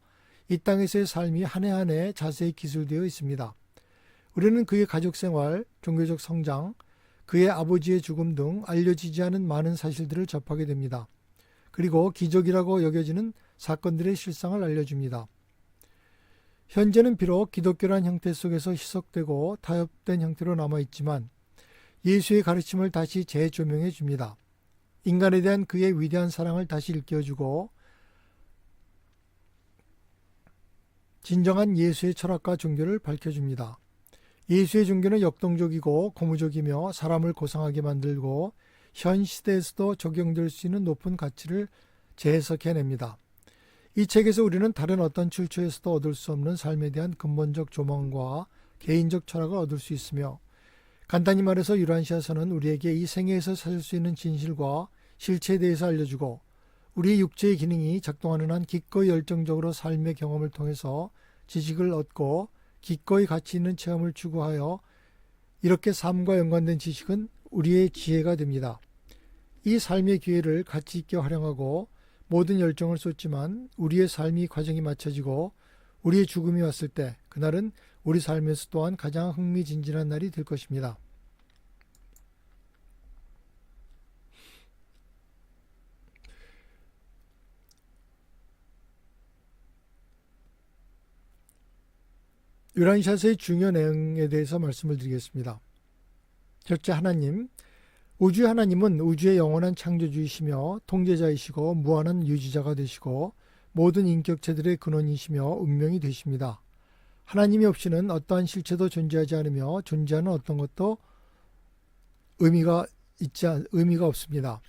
이 땅에서의 삶이 한 해 한 해 자세히 기술되어 있습니다. 우리는 그의 가족생활, 종교적 성장, 그의 아버지의 죽음 등 알려지지 않은 많은 사실들을 접하게 됩니다. 그리고 기적이라고 여겨지는 사건들의 실상을 알려줍니다. 현재는 비록 기독교란 형태 속에서 희석되고 타협된 형태로 남아있지만 예수의 가르침을 다시 재조명해 줍니다. 인간에 대한 그의 위대한 사랑을 다시 일깨워주고 진정한 예수의 철학과 종교를 밝혀줍니다. 예수의 종교는 역동적이고 고무적이며 사람을 고상하게 만들고 현 시대에서도 적용될 수 있는 높은 가치를 재해석해냅니다. 이 책에서 우리는 다른 어떤 출처에서도 얻을 수 없는 삶에 대한 근본적 조망과 개인적 철학을 얻을 수 있으며 간단히 말해서 유란시아서는 우리에게 이 생애에서 찾을 수 있는 진실과 실체에 대해서 알려주고 우리의 육체의 기능이 작동하는 한 기꺼이 열정적으로 삶의 경험을 통해서 지식을 얻고 기꺼이 가치 있는 체험을 추구하여 이렇게 삶과 연관된 지식은 우리의 지혜가 됩니다. 이 삶의 기회를 가치 있게 활용하고 모든 열정을 쏟지만 우리의 삶이 과정이 마쳐지고 우리의 죽음이 왔을 때 그날은 우리 삶에서 또한 가장 흥미진진한 날이 될 것입니다. 유란시아서의 중요 내용에 대해서 말씀을 드리겠습니다. 첫째, 하나님. 우주의 하나님은 우주의 영원한 창조주이시며 통제자이시고 무한한 유지자가 되시고 모든 인격체들의 근원이시며 운명이 되십니다. 하나님이 없이는 어떠한 실체도 존재하지 않으며 존재하는 어떤 것도 의미가 없습니다.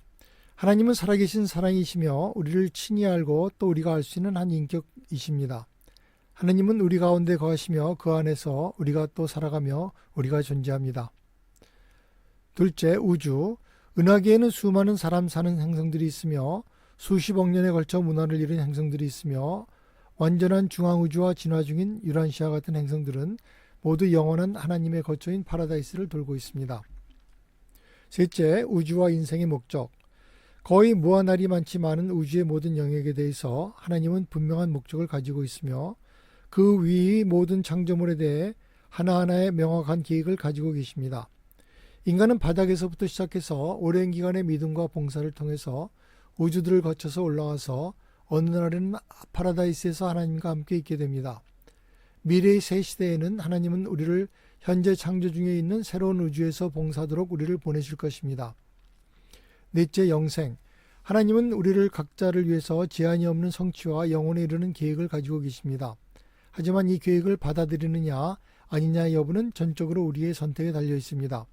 하나님은 살아계신 사랑이시며 우리를 친히 알고 또 우리가 알 수 있는 한 인격이십니다. 하나님은 우리 가운데 거하시며 그 안에서 우리가 또 살아가며 우리가 존재합니다. 둘째, 우주. 은하계에는 수많은 사람 사는 행성들이 있으며 수십억 년에 걸쳐 문화를 이룬 행성들이 있으며 완전한 중앙우주와 진화 중인 유란시아 같은 행성들은 모두 영원한 하나님의 거처인 파라다이스를 돌고 있습니다. 셋째, 우주와 인생의 목적. 거의 무한하리 많지 많은 우주의 모든 영역에 대해서 하나님은 분명한 목적을 가지고 있으며 그 위의 모든 창조물에 대해 하나하나의 명확한 계획을 가지고 계십니다. 인간은 바닥에서부터 시작해서 오랜 기간의 믿음과 봉사를 통해서 우주들을 거쳐서 올라와서 어느 날에는 파라다이스에서 하나님과 함께 있게 됩니다. 미래의 새 시대에는 하나님은 우리를 현재 창조 중에 있는 새로운 우주에서 봉사하도록 우리를 보내실 것입니다. 넷째, 영생. 하나님은 우리를 각자를 위해서 제한이 없는 성취와 영혼에 이르는 계획을 가지고 계십니다. 하지만 이 계획을 받아들이느냐 아니냐의 여부는 전적으로 우리의 선택에 달려 있습니다.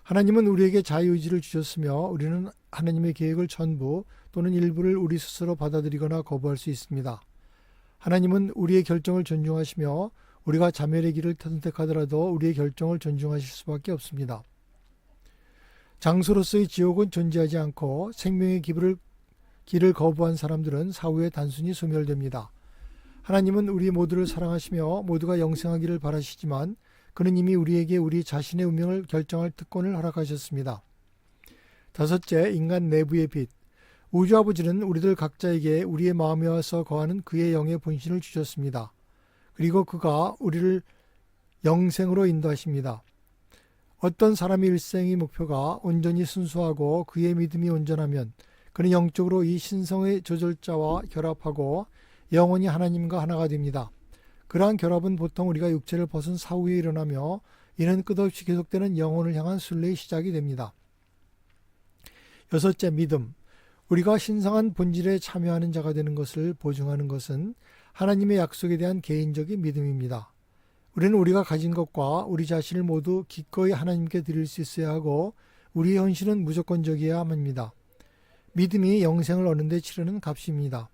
하나님은 우리에게 자유의지를 주셨으며 우리는 하나님의 계획을 전부 또는 일부를 우리 스스로 받아들이거나 거부할 수 있습니다. 하나님은 우리의 결정을 존중하시며 우리가 자멸의 길을 선택하더라도 우리의 결정을 존중하실 수밖에 없습니다. 장소로서의 지옥은 존재하지 않고 생명의 길을 거부한 사람들은 사후에 단순히 소멸됩니다. 하나님은 우리 모두를 사랑하시며 모두가 영생하기를 바라시지만 그는 이미 우리에게 우리 자신의 운명을 결정할 특권을 허락하셨습니다. 다섯째, 인간 내부의 빛. 우주 아버지는 우리들 각자에게 우리의 마음에 와서 거하는 그의 영의 본신을 주셨습니다. 그리고 그가 우리를 영생으로 인도하십니다. 어떤 사람의 일생의 목표가 온전히 순수하고 그의 믿음이 온전하면 그는 영적으로 이 신성의 조절자와 결합하고 영원히 하나님과 하나가 됩니다. 그러한 결합은 보통 우리가 육체를 벗은 사후에 일어나며 이는 끝없이 계속되는 영혼을 향한 순례의 시작이 됩니다. 여섯째, 믿음. 우리가 신성한 본질에 참여하는 자가 되는 것을 보증하는 것은 하나님의 약속에 대한 개인적인 믿음입니다. 우리는 우리가 가진 것과 우리 자신을 모두 기꺼이 하나님께 드릴 수 있어야 하고 우리의 헌신은 무조건적이어야 합니다. 믿음이 영생을 얻는 데 치르는 값입니다.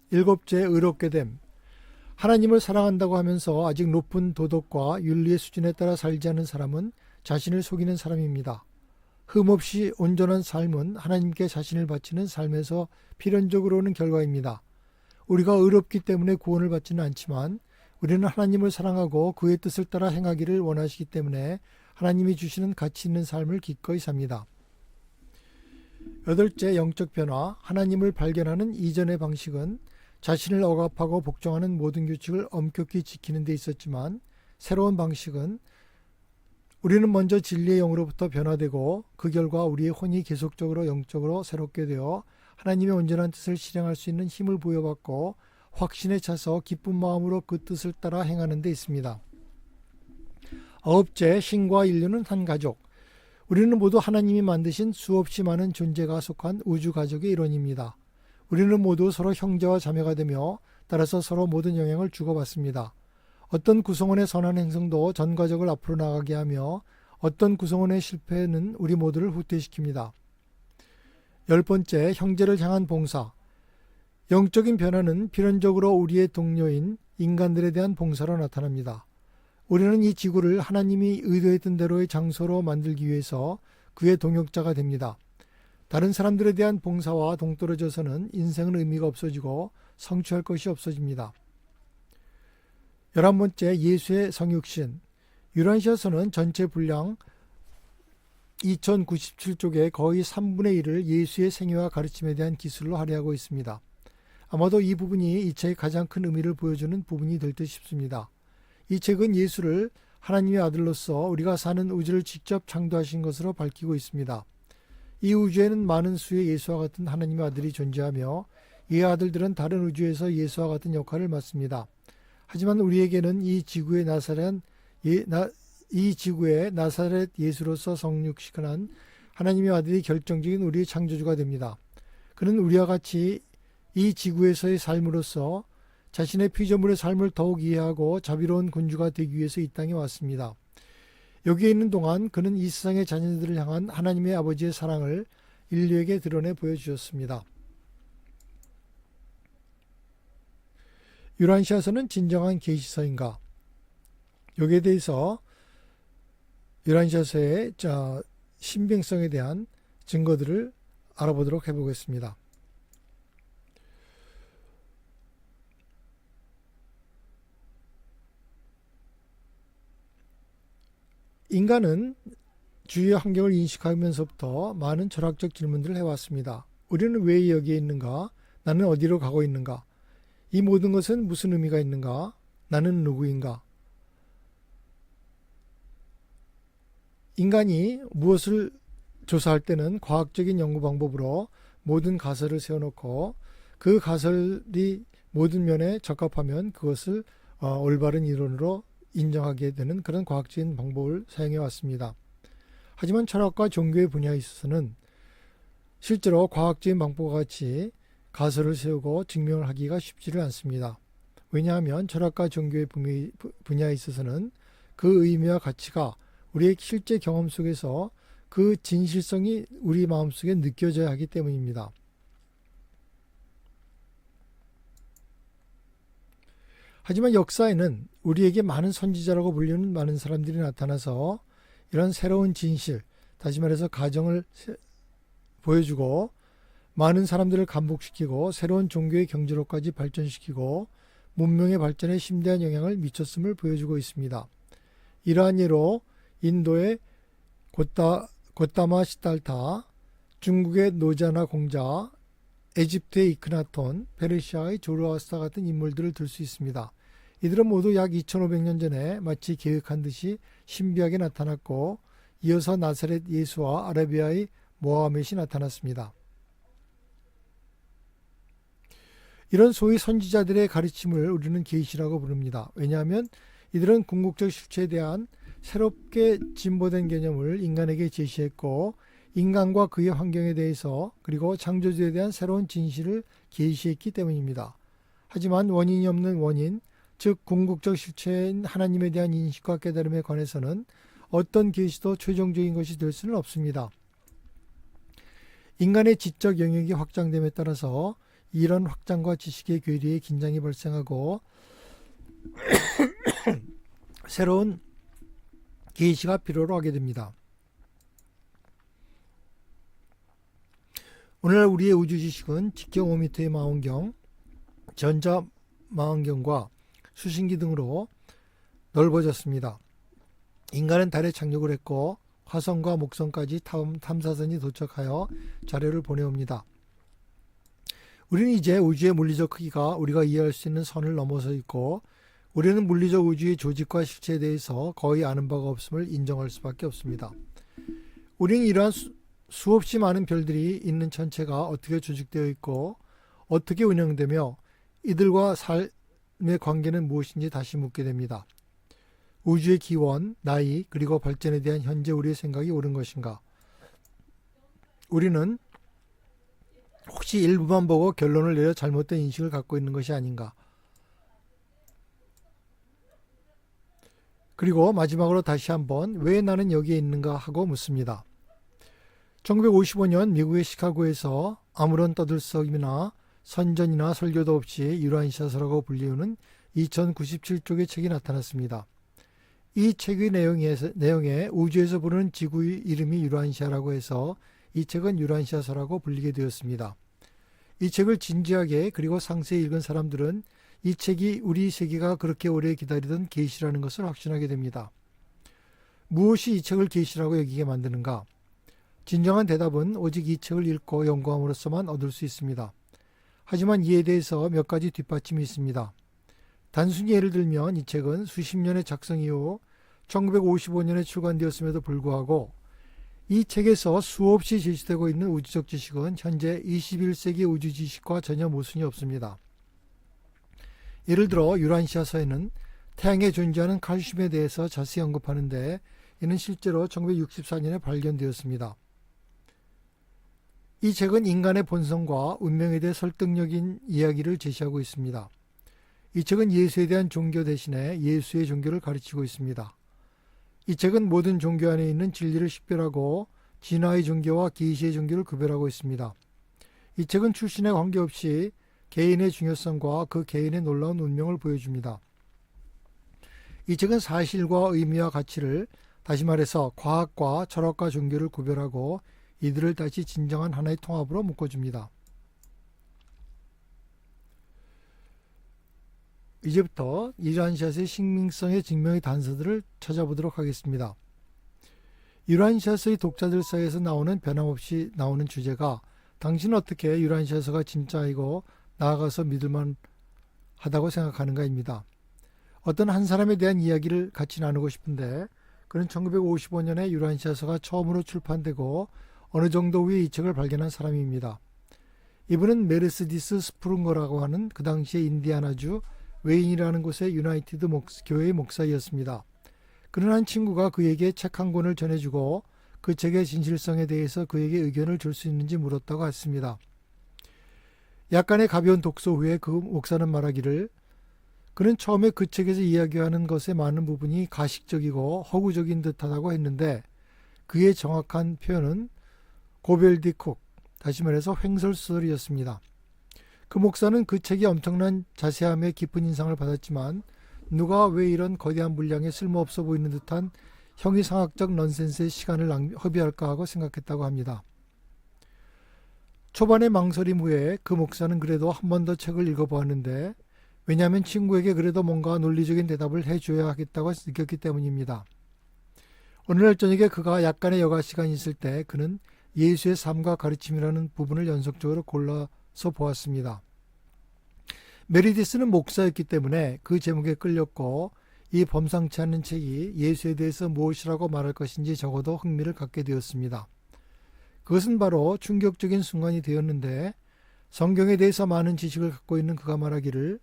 일곱째, 의롭게 됨. 하나님을 사랑한다고 하면서 아직 높은 도덕과 윤리의 수준에 따라 살지 않은 사람은 자신을 속이는 사람입니다. 흠없이 온전한 삶은 하나님께 자신을 바치는 삶에서 필연적으로 오는 결과입니다. 우리가 의롭기 때문에 구원을 받지는 않지만 우리는 하나님을 사랑하고 그의 뜻을 따라 행하기를 원하시기 때문에 하나님이 주시는 가치 있는 삶을 기꺼이 삽니다. 여덟째, 영적 변화. 하나님을 발견하는 이전의 방식은 자신을 억압하고 복종하는 모든 규칙을 엄격히 지키는 데 있었지만 새로운 방식은 우리는 먼저 진리의 영으로부터 변화되고 그 결과 우리의 혼이 계속적으로 영적으로 새롭게 되어 하나님의 온전한 뜻을 실행할 수 있는 힘을 부여받고 확신에 차서 기쁜 마음으로 그 뜻을 따라 행하는 데 있습니다. 아홉째, 신과 인류는 한 가족. 우리는 모두 하나님이 만드신 수없이 많은 존재가 속한 우주 가족의 일원입니다. 우리는 모두 서로 형제와 자매가 되며 따라서 서로 모든 영향을 주고받습니다. 어떤 구성원의 선한 행성도 전 가족을 앞으로 나가게 하며 어떤 구성원의 실패는 우리 모두를 후퇴시킵니다. 열 번째, 형제를 향한 봉사. 영적인 변화는 필연적으로 우리의 동료인 인간들에 대한 봉사로 나타납니다. 우리는 이 지구를 하나님이 의도했던 대로의 장소로 만들기 위해서 그의 동역자가 됩니다. 다른 사람들에 대한 봉사와 동떨어져서는 인생은 의미가 없어지고 성취할 것이 없어집니다. 11번째, 예수의 성육신. 유란시아서는 전체 분량 2097쪽의 거의 3분의 1을 예수의 생애와 가르침에 대한 기술로 할애하고 있습니다. 아마도 이 부분이 이 책의 가장 큰 의미를 보여주는 부분이 될 듯 싶습니다. 이 책은 예수를 하나님의 아들로서 우리가 사는 우주를 직접 창조하신 것으로 밝히고 있습니다. 이 우주에는 많은 수의 예수와 같은 하나님의 아들이 존재하며 이 아들들은 다른 우주에서 예수와 같은 역할을 맡습니다. 하지만 우리에게는 이 지구의 나사렛 예수로서 성육신한 하나님의 아들이 결정적인 우리의 창조주가 됩니다. 그는 우리와 같이 이 지구에서의 삶으로서 자신의 피조물의 삶을 더욱 이해하고 자비로운 군주가 되기 위해서 이 땅에 왔습니다. 여기에 있는 동안 그는 이 세상의 자녀들을 향한 하나님의 아버지의 사랑을 인류에게 드러내 보여주셨습니다. 유란시아서는 진정한 계시서인가? 여기에 대해서 유란시아서의 신빙성에 대한 증거들을 알아보도록 해보겠습니다. 인간은 주위의 환경을 인식하면서부터 많은 철학적 질문들을 해왔습니다. 우리는 왜 여기에 있는가? 나는 어디로 가고 있는가? 이 모든 것은 무슨 의미가 있는가? 나는 누구인가? 인간이 무엇을 조사할 때는 과학적인 연구 방법으로 모든 가설을 세워놓고 그 가설이 모든 면에 적합하면 그것을 올바른 이론으로 인정하게 되는 그런 과학적인 방법을 사용해 왔습니다. 하지만 철학과 종교의 분야에 있어서는 실제로 과학적인 방법과 같이 가설을 세우고 증명을 하기가 쉽지를 않습니다. 왜냐하면 철학과 종교의 분야에 있어서는 그 의미와 가치가 우리의 실제 경험 속에서 그 진실성이 우리 마음속에 느껴져야 하기 때문입니다. 하지만 역사에는 우리에게 많은 선지자라고 불리는 많은 사람들이 나타나서 이런 새로운 진실, 다시 말해서 가정을 보여주고 많은 사람들을 감복시키고 새로운 종교의 경제로까지 발전시키고 문명의 발전에 심대한 영향을 미쳤음을 보여주고 있습니다. 이러한 예로 인도의 고타마 시달타, 중국의 노자나 공자, 에집트의 이크나톤, 페르시아의 조르아스타 같은 인물들을 들 수 있습니다. 이들은 모두 약 2500년 전에 마치 계획한 듯이 신비하게 나타났고 이어서 나사렛 예수와 아라비아의 모하멧이 나타났습니다. 이런 소위 선지자들의 가르침을 우리는 계시라고 부릅니다. 왜냐하면 이들은 궁극적 실체에 대한 새롭게 진보된 개념을 인간에게 제시했고 인간과 그의 환경에 대해서 그리고 창조주에 대한 새로운 진실을 계시했기 때문입니다. 하지만 원인이 없는 원인, 즉 궁극적 실체인 하나님에 대한 인식과 깨달음에 관해서는 어떤 계시도 최종적인 것이 될 수는 없습니다. 인간의 지적 영역이 확장됨에 따라서 이런 확장과 지식의 괴리에 긴장이 발생하고 새로운 계시가 필요로 하게 됩니다. 오늘날 우리의 우주 지식은 직경 5m의 망원경, 전자 망원경과 수신기 등으로 넓어졌습니다. 인간은 달에 착륙을 했고 화성과 목성까지 탐사선이 도착하여 자료를 보내옵니다. 우리는 이제 우주의 물리적 크기가 우리가 이해할 수 있는 선을 넘어서 있고 우리는 물리적 우주의 조직과 실체에 대해서 거의 아는 바가 없음을 인정할 수밖에 없습니다. 우리는 이러한 수없이 많은 별들이 있는 천체가 어떻게 조직되어 있고 어떻게 운영되며 이들과 삶의 관계는 무엇인지 다시 묻게 됩니다. 우주의 기원, 나이, 그리고 발전에 대한 현재 우리의 생각이 옳은 것인가? 우리는 혹시 일부만 보고 결론을 내려 잘못된 인식을 갖고 있는 것이 아닌가? 그리고 마지막으로 다시 한번 왜 나는 여기에 있는가 하고 묻습니다. 1955년 미국의 시카고에서 아무런 떠들썩임이나 선전이나 설교도 없이 유란시아서라고 불리우는 2097쪽의 책이 나타났습니다. 이 책의 내용에 우주에서 부르는 지구의 이름이 유란시아라고 해서 이 책은 유란시아서라고 불리게 되었습니다. 이 책을 진지하게 그리고 상세히 읽은 사람들은 이 책이 우리 세계가 그렇게 오래 기다리던 계시라는 것을 확신하게 됩니다. 무엇이 이 책을 계시라고 여기게 만드는가? 진정한 대답은 오직 이 책을 읽고 연구함으로써만 얻을 수 있습니다. 하지만 이에 대해서 몇 가지 뒷받침이 있습니다. 단순히 예를 들면 이 책은 수십 년의 작성 이후 1955년에 출간되었음에도 불구하고 이 책에서 수없이 제시되고 있는 우주적 지식은 현재 21세기 우주 지식과 전혀 모순이 없습니다. 예를 들어 유란시아서에는 태양에 존재하는 칼슘에 대해서 자세히 언급하는데 이는 실제로 1964년에 발견되었습니다. 이 책은 인간의 본성과 운명에 대해 설득력인 이야기를 제시하고 있습니다. 이 책은 예수에 대한 종교 대신에 예수의 종교를 가르치고 있습니다. 이 책은 모든 종교 안에 있는 진리를 식별하고 진화의 종교와 계시의 종교를 구별하고 있습니다. 이 책은 출신에 관계없이 개인의 중요성과 그 개인의 놀라운 운명을 보여줍니다. 이 책은 사실과 의미와 가치를, 다시 말해서 과학과 철학과 종교를 구별하고 이들을 다시 진정한 하나의 통합으로 묶어줍니다. 이제부터 유란시아서의 신빙성의 증명의 단서들을 찾아보도록 하겠습니다. 유란시아서의 독자들 사이에서 나오는 변함없이 나오는 주제가 당신은 어떻게 유란시아서가 진짜이고 나아가서 믿을만 하다고 생각하는가입니다. 어떤 한 사람에 대한 이야기를 같이 나누고 싶은데 그는 1955년에 유란시아서가 처음으로 출판되고 어느 정도 후에 이 책을 발견한 사람입니다. 이분은 메르세디스 스프룽거라고 하는 그 당시의 인디아나주 웨인이라는 곳의 유나이티드 교회의 목사이었습니다. 그는 한 친구가 그에게 책 한 권을 전해주고 그 책의 진실성에 대해서 그에게 의견을 줄 수 있는지 물었다고 했습니다. 약간의 가벼운 독서 후에 그 목사는 말하기를 그는 처음에 그 책에서 이야기하는 것의 많은 부분이 가식적이고 허구적인 듯하다고 했는데 그의 정확한 표현은 고벨디쿡, 다시 말해서 횡설수설이었습니다. 그 목사는 그 책이 엄청난 자세함에 깊은 인상을 받았지만 누가 왜 이런 거대한 분량에 쓸모없어 보이는 듯한 형이상학적 넌센스의 시간을 허비할까 하고 생각했다고 합니다. 초반의 망설임 후에 그 목사는 그래도 한 번 더 책을 읽어보았는데 왜냐하면 친구에게 그래도 뭔가 논리적인 대답을 해줘야 하겠다고 느꼈기 때문입니다. 오늘날 저녁에 그가 약간의 여가 시간이 있을 때 그는 예수의 삶과 가르침이라는 부분을 연속적으로 골라서 보았습니다. 메리디스는 목사였기 때문에 그 제목에 끌렸고 이 범상치 않은 책이 예수에 대해서 무엇이라고 말할 것인지 적어도 흥미를 갖게 되었습니다. 그것은 바로 충격적인 순간이 되었는데 성경에 대해서 많은 지식을 갖고 있는 그가 말하기를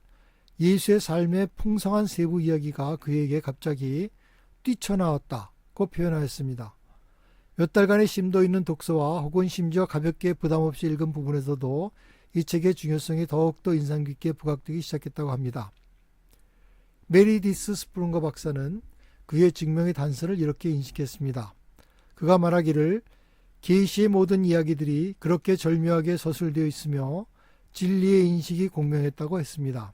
예수의 삶의 풍성한 세부 이야기가 그에게 갑자기 뛰쳐나왔다고 표현하였습니다. 몇 달간의 심도 있는 독서와 혹은 심지어 가볍게 부담없이 읽은 부분에서도 이 책의 중요성이 더욱더 인상 깊게 부각되기 시작했다고 합니다. 메리디스 스프룽거 박사는 그의 증명의 단서를 이렇게 인식했습니다. 그가 말하기를 계시의 모든 이야기들이 그렇게 절묘하게 서술되어 있으며 진리의 인식이 공명했다고 했습니다.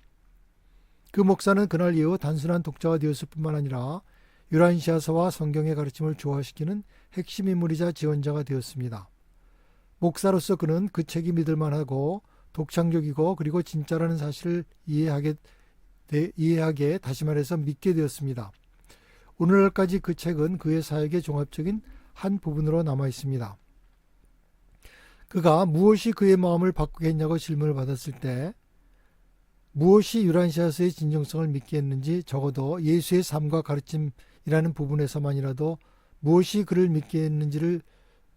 그 목사는 그날 이후 단순한 독자가 되었을 뿐만 아니라 유란시아서와 성경의 가르침을 조화시키는 핵심 인물이자 지원자가 되었습니다. 목사로서 그는 그 책이 믿을만하고 독창적이고 그리고 진짜라는 사실을 이해하게 다시 말해서 믿게 되었습니다. 오늘날까지 그 책은 그의 사역의 종합적인 한 부분으로 남아 있습니다. 그가 무엇이 그의 마음을 바꾸게 했냐고 질문을 받았을 때 무엇이 유란시아서의 진정성을 믿게 했는지 적어도 예수의 삶과 가르침이라는 부분에서만이라도 무엇이 그를 믿게 했는지를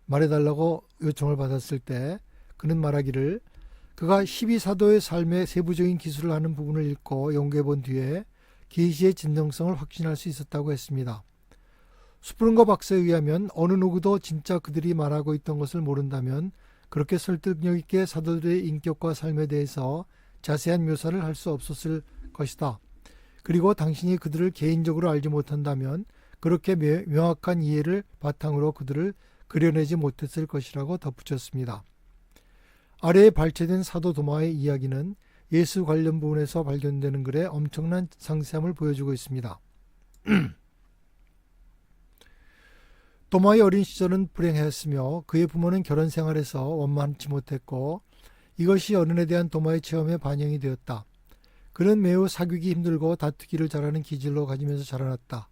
말해달라고 요청을 받았을 때 그는 말하기를 그가 12사도의 삶의 세부적인 기술을 하는 부분을 읽고 연구해 본 뒤에 계시의 진정성을 확신할 수 있었다고 했습니다. 스프룽거 박사에 의하면 어느 누구도 진짜 그들이 말하고 있던 것을 모른다면 그렇게 설득력 있게 사도들의 인격과 삶에 대해서 자세한 묘사를 할 수 없었을 것이다. 그리고 당신이 그들을 개인적으로 알지 못한다면 그렇게 명확한 이해를 바탕으로 그들을 그려내지 못했을 것이라고 덧붙였습니다. 아래에 발췌된 사도 도마의 이야기는 예수 관련 부분에서 발견되는 글에 엄청난 상세함을 보여주고 있습니다. 도마의 어린 시절은 불행했으며 그의 부모는 결혼 생활에서 원만치 못했고 이것이 어른에 대한 도마의 체험에 반영이 되었다. 그는 매우 사귀기 힘들고 다투기를 잘하는 기질로 가지면서 자라났다.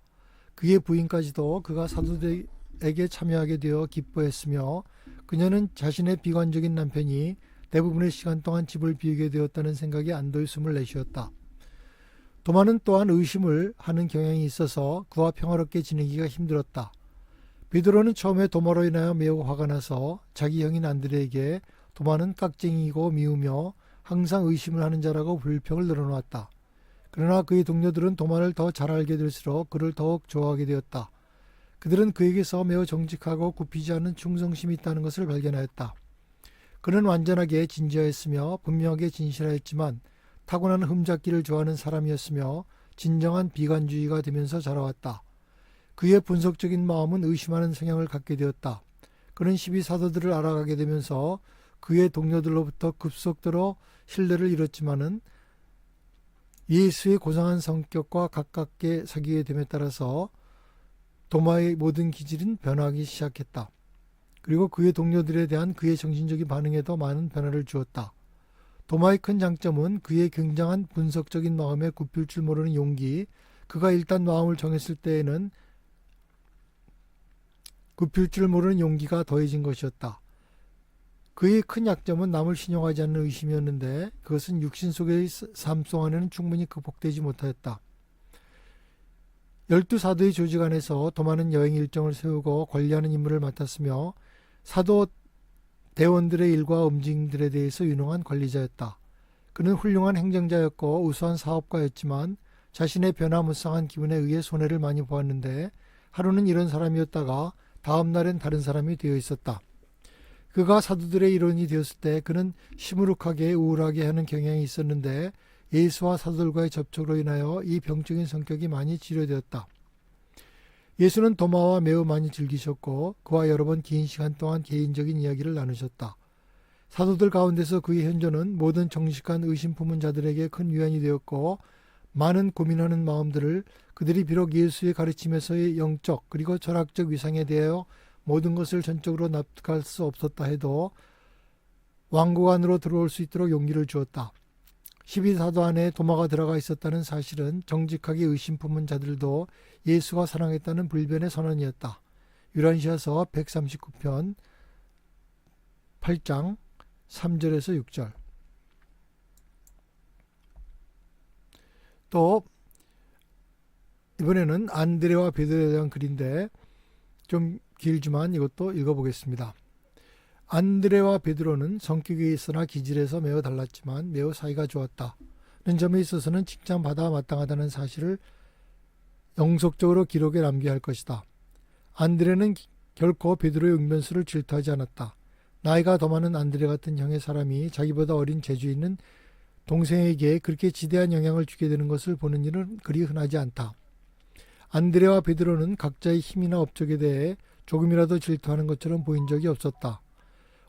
그의 부인까지도 그가 사도들에게 참여하게 되어 기뻐했으며 그녀는 자신의 비관적인 남편이 대부분의 시간 동안 집을 비우게 되었다는 생각에 안도의 숨을 내쉬었다. 도마는 또한 의심을 하는 경향이 있어서 그와 평화롭게 지내기가 힘들었다. 베드로는 처음에 도마로 인하여 매우 화가 나서 자기 형인 안드레에게 도마는 깍쟁이이고 미우며 항상 의심을 하는 자라고 불평을 늘어놓았다. 그러나 그의 동료들은 도마를 더 잘 알게 될수록 그를 더욱 좋아하게 되었다. 그들은 그에게서 매우 정직하고 굽히지 않는 충성심이 있다는 것을 발견하였다. 그는 완전하게 진지하였으며 분명하게 진실하였지만 타고난 흠잡기를 좋아하는 사람이었으며 진정한 비관주의가 되면서 자라왔다. 그의 분석적인 마음은 의심하는 성향을 갖게 되었다. 그는 12사도들을 알아가게 되면서 그의 동료들로부터 급속도로 신뢰를 잃었지만은 예수의 고상한 성격과 가깝게 사귀게 됨에 따라서 도마의 모든 기질은 변하기 시작했다. 그리고 그의 동료들에 대한 그의 정신적인 반응에도 많은 변화를 주었다. 도마의 큰 장점은 그의 굉장한 분석적인 마음에 굽힐 줄 모르는 용기, 그가 일단 마음을 정했을 때에는 굽힐 줄 모르는 용기가 더해진 것이었다. 그의 큰 약점은 남을 신용하지 않는 의심이었는데 그것은 육신 속의 삶 동안에는 충분히 극복되지 못하였다. 12사도의 조직 안에서 도마는 여행 일정을 세우고 관리하는 임무를 맡았으며 사도 대원들의 일과 움직임들에 대해서 유능한 관리자였다. 그는 훌륭한 행정자였고 우수한 사업가였지만 자신의 변화무쌍한 기분에 의해 손해를 많이 보았는데 하루는 이런 사람이었다가 다음 날엔 다른 사람이 되어 있었다. 그가 사도들의 일원이 되었을 때 그는 시무룩하게 우울하게 하는 경향이 있었는데 예수와 사도들과의 접촉으로 인하여 이 병적인 성격이 많이 치료되었다. 예수는 도마와 매우 많이 즐기셨고 그와 여러 번 긴 시간 동안 개인적인 이야기를 나누셨다. 사도들 가운데서 그의 현존은 모든 정직한 의심 품은 자들에게 큰 위안이 되었고 많은 고민하는 마음들을 그들이 비록 예수의 가르침에서의 영적 그리고 철학적 위상에 대하여 모든 것을 전적으로 납득할 수 없었다 해도 왕국 안으로 들어올 수 있도록 용기를 주었다. 12사도 안에 도마가 들어가 있었다는 사실은 정직하게 의심 품은 자들도 예수가 사랑했다는 불변의 선언이었다. 요한시하서 139편 8장 3절에서 6절. 또 이번에는 안드레와 베드로에 대한 글인데 좀 길지만 이것도 읽어보겠습니다. 안드레와 베드로는 성격에 있어나 기질에서 매우 달랐지만 매우 사이가 좋았다는 점에 있어서는 칭찬받아 마땅하다는 사실을 영속적으로 기록에 남겨야 할 것이다. 안드레는 결코 베드로의 응변수를 질투하지 않았다. 나이가 더 많은 안드레 같은 형의 사람이 자기보다 어린 재주 있는 동생에게 그렇게 지대한 영향을 주게 되는 것을 보는 일은 그리 흔하지 않다. 안드레와 베드로는 각자의 힘이나 업적에 대해 조금이라도 질투하는 것처럼 보인 적이 없었다.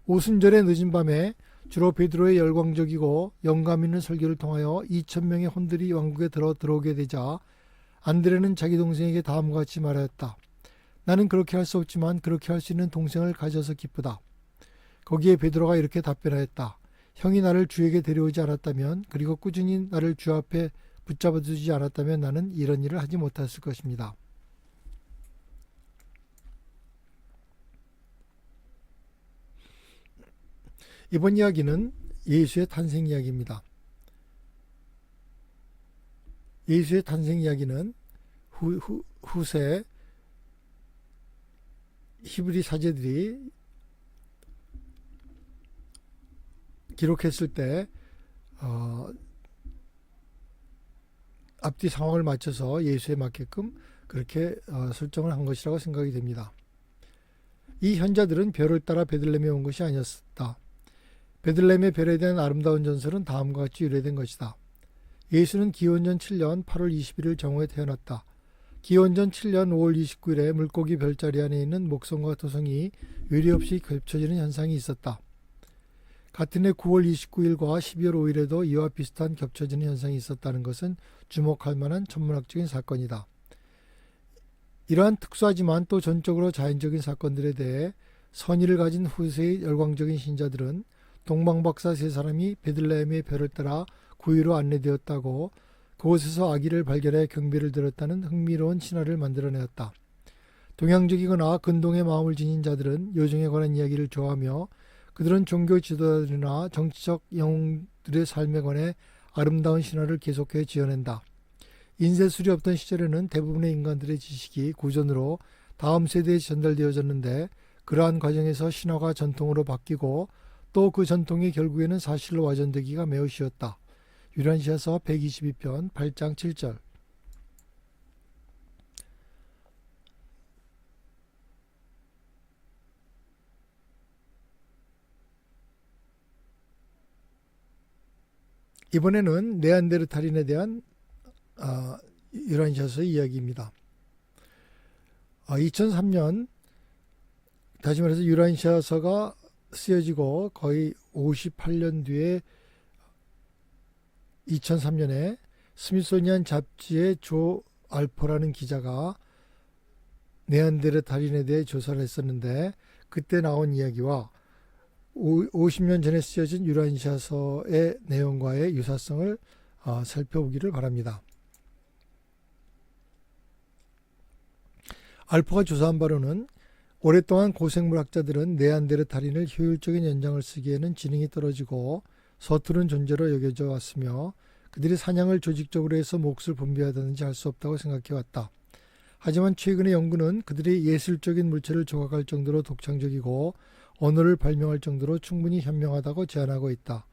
오순절의 늦은 밤에 주로 베드로의 열광적이고 영감 있는 설교를 통하여 2,000명의 혼들이 왕국에 들어오게 되자 안드레는 자기 동생에게 다음과 같이 말하였다. 나는 그렇게 할 수 없지만 그렇게 할 수 있는 동생을 가져서 기쁘다. 거기에 베드로가 이렇게 답변하였다. 형이 나를 주에게 데려오지 않았다면, 그리고 꾸준히 나를 주 앞에 붙잡아 두지 않았다면 나는 이런 일을 하지 못했을 것입니다. 이번 이야기는 예수의 탄생 이야기입니다. 예수의 탄생 이야기는 후세 히브리 사제들이 기록했을 때 앞뒤 상황을 맞춰서 예수에 맞게끔 그렇게 설정을 한 것이라고 생각이 됩니다. 이 현자들은 별을 따라 베들레헴에 온 것이 아니었다. 베들레헴의 별에 대한 아름다운 전설은 다음과 같이 유래된 것이다. 예수는 기원전 7년 8월 21일 정오에 태어났다. 기원전 7년 5월 29일에 물고기 별자리 안에 있는 목성과 토성이 유리 없이 겹쳐지는 현상이 있었다. 같은 해 9월 29일과 12월 5일에도 이와 비슷한 겹쳐지는 현상이 있었다는 것은 주목할 만한 천문학적인 사건이다. 이러한 특수하지만 또 전적으로 자연적인 사건들에 대해 선의를 가진 후세의 열광적인 신자들은 동방박사 세 사람이 베들레헴의 별을 따라 구유로 안내되었다고 그곳에서 아기를 발견해 경배를 드렸다는 흥미로운 신화를 만들어내었다. 동양적이거나 근동의 마음을 지닌 자들은 요정에 관한 이야기를 좋아하며 그들은 종교 지도자들이나 정치적 영웅들의 삶에 관해 아름다운 신화를 계속해 지어낸다. 인쇄술이 없던 시절에는 대부분의 인간들의 지식이 고전으로 다음 세대에 전달되어졌는데 그러한 과정에서 신화가 전통으로 바뀌고 또 그 전통이 결국에는 사실로 와전되기가 매우 쉬웠다. 요한시하서 122편 8장 7절. 이번에는 네안데르탈인에 대한 요한시하서의 이야기입니다. 2003년 다시 말해서 요한시하서가 쓰여지고 거의 58년 뒤에 2003년에 스미소니안 잡지의 조 알포라는 기자가 네안데르탈인에 대해 조사를 했었는데 그때 나온 이야기와 50년 전에 쓰여진 요한시하서의 내용과의 유사성을 살펴보기를 바랍니다. 알포가 조사한 바로는 오랫동안 고생물학자들은 네안데르탈인을 효율적인 연장을 쓰기에는 지능이 떨어지고 서투른 존재로 여겨져 왔으며 그들이 사냥을 조직적으로 해서 몫을 분배하든지 할 수 없다고 생각해왔다. 하지만 최근의 연구는 그들이 예술적인 물체를 조각할 정도로 독창적이고 언어를 발명할 정도로 충분히 현명하다고 제안하고 있다.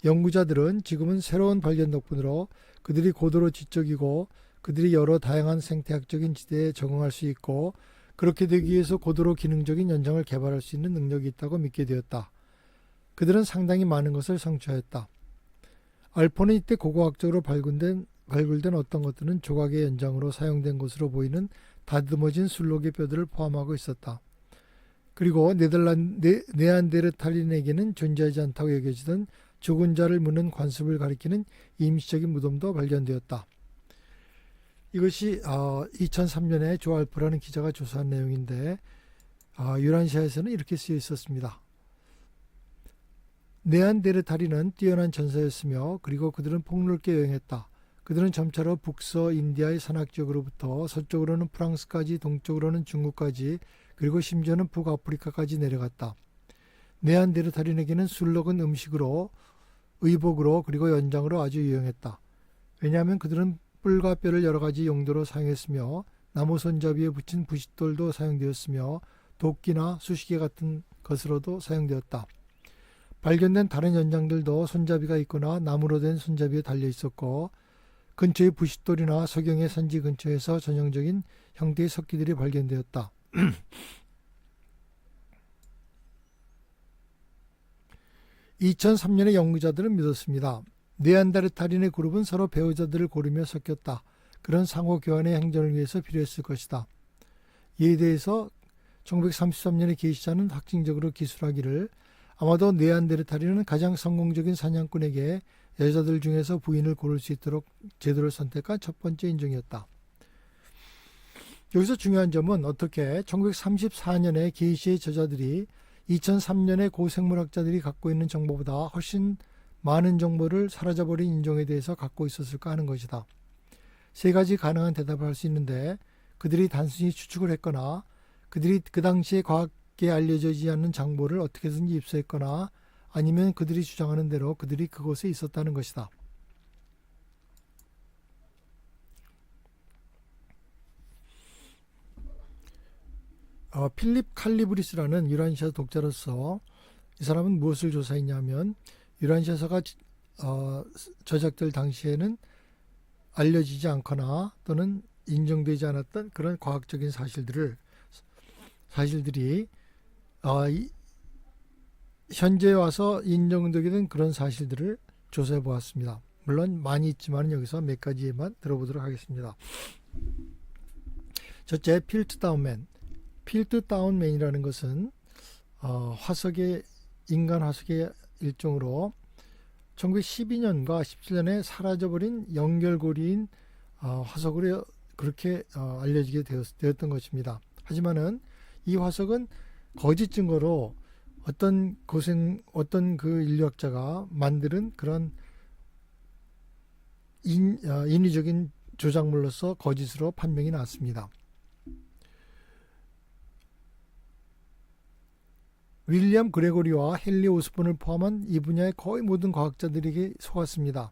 연구자들은 지금은 새로운 발견 덕분으로 그들이 고도로 지적이고 그들이 여러 다양한 생태학적인 지대에 적응할 수 있고 그렇게 되기 위해서 고도로 기능적인 연장을 개발할 수 있는 능력이 있다고 믿게 되었다. 그들은 상당히 많은 것을 성취하였다. 알포는 이때 고고학적으로 발굴된 어떤 것들은 조각의 연장으로 사용된 것으로 보이는 다듬어진 술록의 뼈들을 포함하고 있었다. 그리고 네안데르탈인에게는 존재하지 않다고 여겨지던 죽은 자를 묻는 관습을 가리키는 임시적인 무덤도 발견되었다. 이것이 2003년에 조 알포라는 기자가 조사한 내용인데 요한시하에서는 이렇게 쓰여 있었습니다. 네안데르탈인은 뛰어난 전사였으며 그리고 그들은 폭넓게 여행했다. 그들은 점차로 북서 인디아의 산악 지역으로부터 서쪽으로는 프랑스까지 동쪽으로는 중국까지 그리고 심지어는 북아프리카까지 내려갔다. 네안데르탈인에게는 술록은 음식으로 의복으로 그리고 연장으로 아주 유용했다. 왜냐하면 그들은 뿔과 뼈를 여러 가지 용도로 사용했으며 나무 손잡이에 붙인 부싯돌도 사용되었으며 도끼나 수시개 같은 것으로도 사용되었다. 발견된 다른 연장들도 손잡이가 있거나 나무로 된 손잡이에 달려 있었고 근처의 부싯돌이나 서경의 산지 근처에서 전형적인 형태의 석기들이 발견되었다. 2003년의 연구자들은 믿었습니다. 네안데르탈인의 그룹은 서로 배우자들을 고르며 섞였다. 그런 상호 교환의 행전을 위해서 필요했을 것이다. 이에 대해서 1933년에 계시자는 확증적으로 기술하기를 아마도 네안데르탈인은 가장 성공적인 사냥꾼에게 여자들 중에서 부인을 고를 수 있도록 제도를 선택한 첫 번째 인종이었다. 여기서 중요한 점은 어떻게 1934년에 게이시의 저자들이 2003년에 고생물학자들이 갖고 있는 정보보다 훨씬 많은 정보를 사라져버린 인종에 대해서 갖고 있었을까 하는 것이다. 세 가지 가능한 대답을 할 수 있는데 그들이 단순히 추측을 했거나 그들이 그 당시에 과학계에 알려지지 않는 정보를 어떻게든지 입수했거나 아니면 그들이 주장하는 대로 그들이 그곳에 있었다는 것이다. 필립 칼리브리스라는 유란시아 독자로서 이 사람은 무엇을 조사했냐면 유란시아서가 저작될 당시에는 알려지지 않거나 또는 인정되지 않았던 그런 과학적인 사실들이 현재 와서 인정되게 된 그런 사실들을 조사해 보았습니다. 물론 많이 있지만 여기서 몇 가지만 들어보도록 하겠습니다. 첫째, 필트다운맨이라는 것은 인간 화석의 일종으로 1912년과 17년에 사라져버린 연결고리인 화석으로 그렇게 알려지게 되었던 것입니다. 하지만은 이 화석은 거짓 증거로 어떤 그 인류학자가 만드는 그런 인위적인 조작물로서 거짓으로 판명이 났습니다. 윌리엄 그레고리와 헨리 오스본을 포함한 이 분야의 거의 모든 과학자들에게 속았습니다.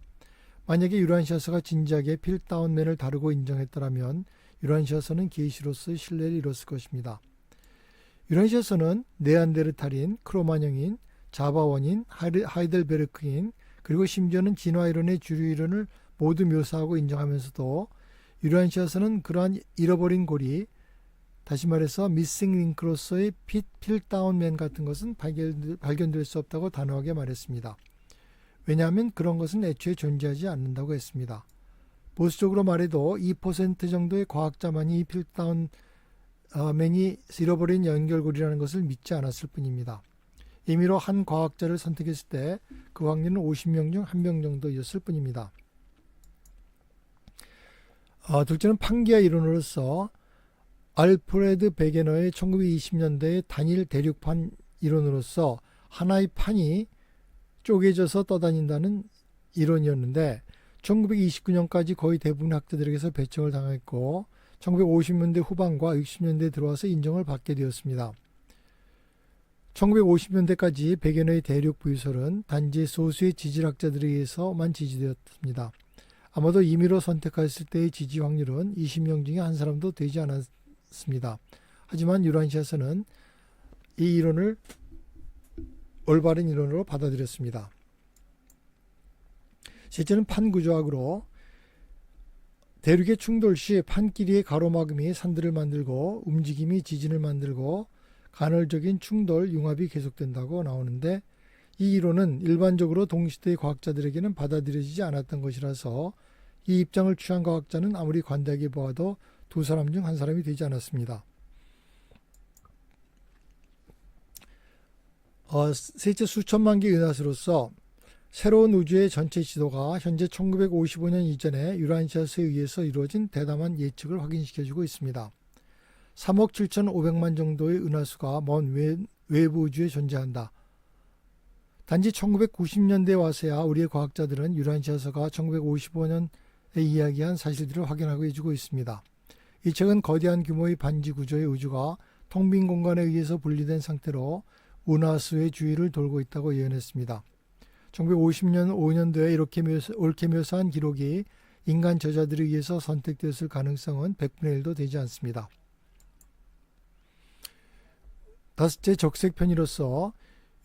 만약에 유란시아서가 진지하게 필다운맨을 다루고 인정했더라면 유란시아서는 게이시로서의 신뢰를 이뤘을 것입니다. 유란시아서는 네안데르탈인, 크로마뇽인, 자바원인, 하이델베르크인 그리고 심지어는 진화이론의 주류이론을 모두 묘사하고 인정하면서도 유란시아서는 그러한 잃어버린 고리, 다시 말해서 미싱 링크로서의 필다운맨 같은 것은 발견될 수 없다고 단호하게 말했습니다. 왜냐하면 그런 것은 애초에 존재하지 않는다고 했습니다. 보수적으로 말해도 2% 정도의 과학자만이 이 필다운맨이 잃어버린 연결고리라는 것을 믿지 않았을 뿐입니다. 임의로 한 과학자를 선택했을 때 그 확률은 50명 중 1명 정도였을 뿐입니다. 둘째는 판기아 이론으로서 알프레드 베게너의 1920년대의 단일 대륙판 이론으로서 하나의 판이 쪼개져서 떠다닌다는 이론이었는데 1929년까지 거의 대부분의 학자들에게서 배척을 당했고 1950년대 후반과 60년대에 들어와서 인정을 받게 되었습니다. 1950년대까지 베게너의 대륙 부유설은 단지 소수의 지질학자들에 의해서만 지지되었습니다. 아마도 임의로 선택했을 때의 지지 확률은 20명 중에 한 사람도 되지 않았습니다. 하지만 유란시아서는 이 이론을 올바른 이론으로 받아들였습니다. 셋째는 판구조학으로 대륙의 충돌 시 판끼리의 가로막음이 산들을 만들고 움직임이 지진을 만들고 간헐적인 충돌, 융합이 계속된다고 나오는데 이 이론은 일반적으로 동시대의 과학자들에게는 받아들여지지 않았던 것이라서 이 입장을 취한 과학자는 아무리 관대하게 보아도 두 사람 중 한 사람이 되지 않았습니다. 셋째, 수천만 개의 은하수로서 새로운 우주의 전체 지도가 현재 1955년 이전에 유란시아서에 의해서 이루어진 대담한 예측을 확인시켜주고 있습니다. 3억 7,500만 정도의 은하수가 먼 외부 우주에 존재한다. 단지 1990년대에 와서야 우리의 과학자들은 유란시아서가 1955년에 이야기한 사실들을 확인하고 해주고 있습니다. 이 책은 거대한 규모의 반지 구조의 우주가 텅 빈 공간에 의해서 분리된 상태로 은하수의 주위를 돌고 있다고 예언했습니다. 1950년 5년도에 이렇게 옳게 묘사한 기록이 인간 저자들에 의해서 선택되었을 가능성은 100분의 1도 되지 않습니다. 다섯째, 적색 편의로서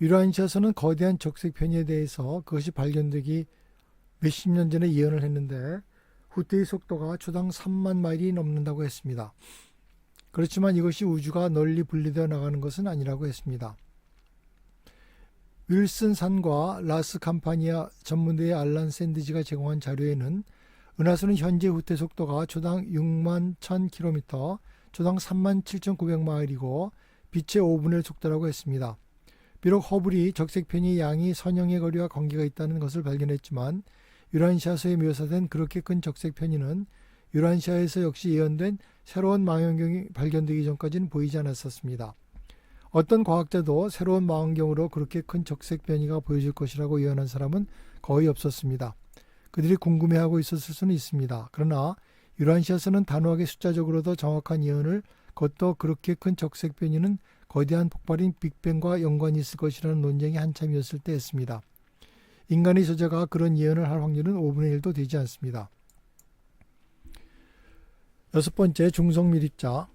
유라인시아서는 거대한 적색 편의에 대해서 그것이 발견되기 몇십 년 전에 예언을 했는데 후퇴의 속도가 초당 3만 마일이 넘는다고 했습니다. 그렇지만 이것이 우주가 널리 분리되어 나가는 것은 아니라고 했습니다. 윌슨 산과 라스 캄파니아 전문대의 알란 샌디지가 제공한 자료에는 은하수는 현재 후퇴 속도가 초당 6만 1000km, 초당 3만 7900마일이고 빛의 5분의 1 속도라고 했습니다. 비록 허블이 적색 편의 양이 선형의 거리와 관계가 있다는 것을 발견했지만 유란시아서에 묘사된 그렇게 큰 적색 편의는 유란시아에서 역시 예언된 새로운 망원경이 발견되기 전까지는 보이지 않았었습니다. 어떤 과학자도 새로운 망원경으로 그렇게 큰 적색 편의가 보여질 것이라고 예언한 사람은 거의 없었습니다. 그들이 궁금해하고 있었을 수는 있습니다. 그러나 유란시아서는 단호하게 숫자적으로도 정확한 예언을, 그것도 그렇게 큰 적색 편의는 거대한 폭발인 빅뱅과 연관이 있을 것이라는 논쟁이 한참이었을 때 했습니다. 인간의 저자가 그런 예언을 할 확률은 5분의 1도 되지 않습니다. 여섯 번째, 중성 미립자.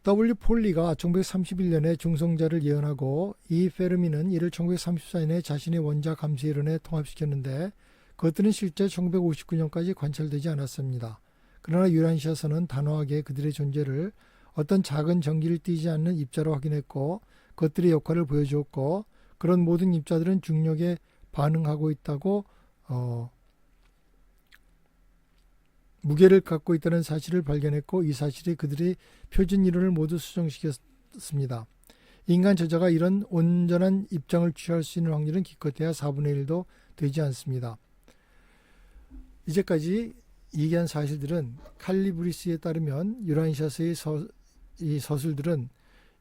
W. 폴리가 1931년에 중성자를 예언하고 이 페르미는 이를 1934년에 자신의 원자 감시 이론에 통합시켰는데 그것들은 실제 1959년까지 관찰되지 않았습니다. 그러나 유란시아서는 단호하게 그들의 존재를 어떤 작은 전기를 띠지 않는 입자로 확인했고 그것들의 역할을 보여주었고 그런 모든 입자들은 중력에 반응하고 있다고 무게를 갖고 있다는 사실을 발견했고 이 사실이 그들의 표준 이론을 모두 수정시켰습니다. 인간 저자가 이런 온전한 입장을 취할 수 있는 확률은 기껏해야 4분의 1도 되지 않습니다. 이제까지 얘기한 사실들은 칼리브리스에 따르면 유란시아서의 이 서술들은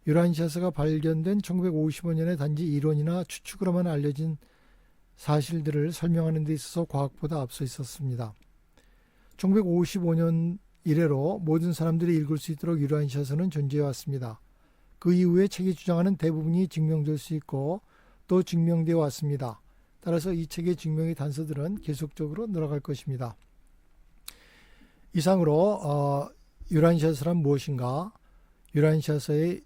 유란시아서가 발견된 1955년에 단지 이론이나 추측으로만 알려진 사실들을 설명하는 데 있어서 과학보다 앞서 있었습니다. 1955년 이래로 모든 사람들이 읽을 수 있도록 유란시아서는 존재해왔습니다. 그 이후에 책이 주장하는 대부분이 증명될 수 있고 또 증명되어 왔습니다. 따라서 이 책의 증명의 단서들은 계속적으로 늘어갈 것입니다. 이상으로 유란시아서란 무엇인가, 유란시아서의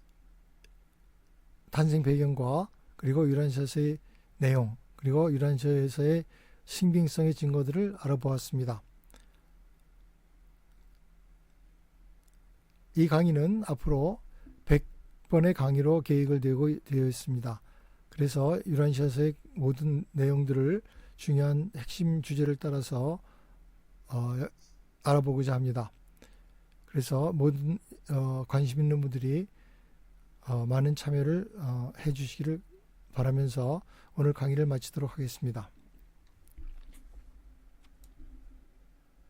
탄생 배경과 그리고 유란시아서의 내용, 그리고 유란시아서의 신빙성의 증거들을 알아보았습니다. 이 강의는 앞으로 100번의 강의로 계획을 되어 있습니다. 그래서 유란시아서의 모든 내용들을 중요한 핵심 주제를 따라서 알아보고자 합니다. 그래서 모든 관심 있는 분들이 많은 참여를 해 주시기를 바라면서 오늘 강의를 마치도록 하겠습니다.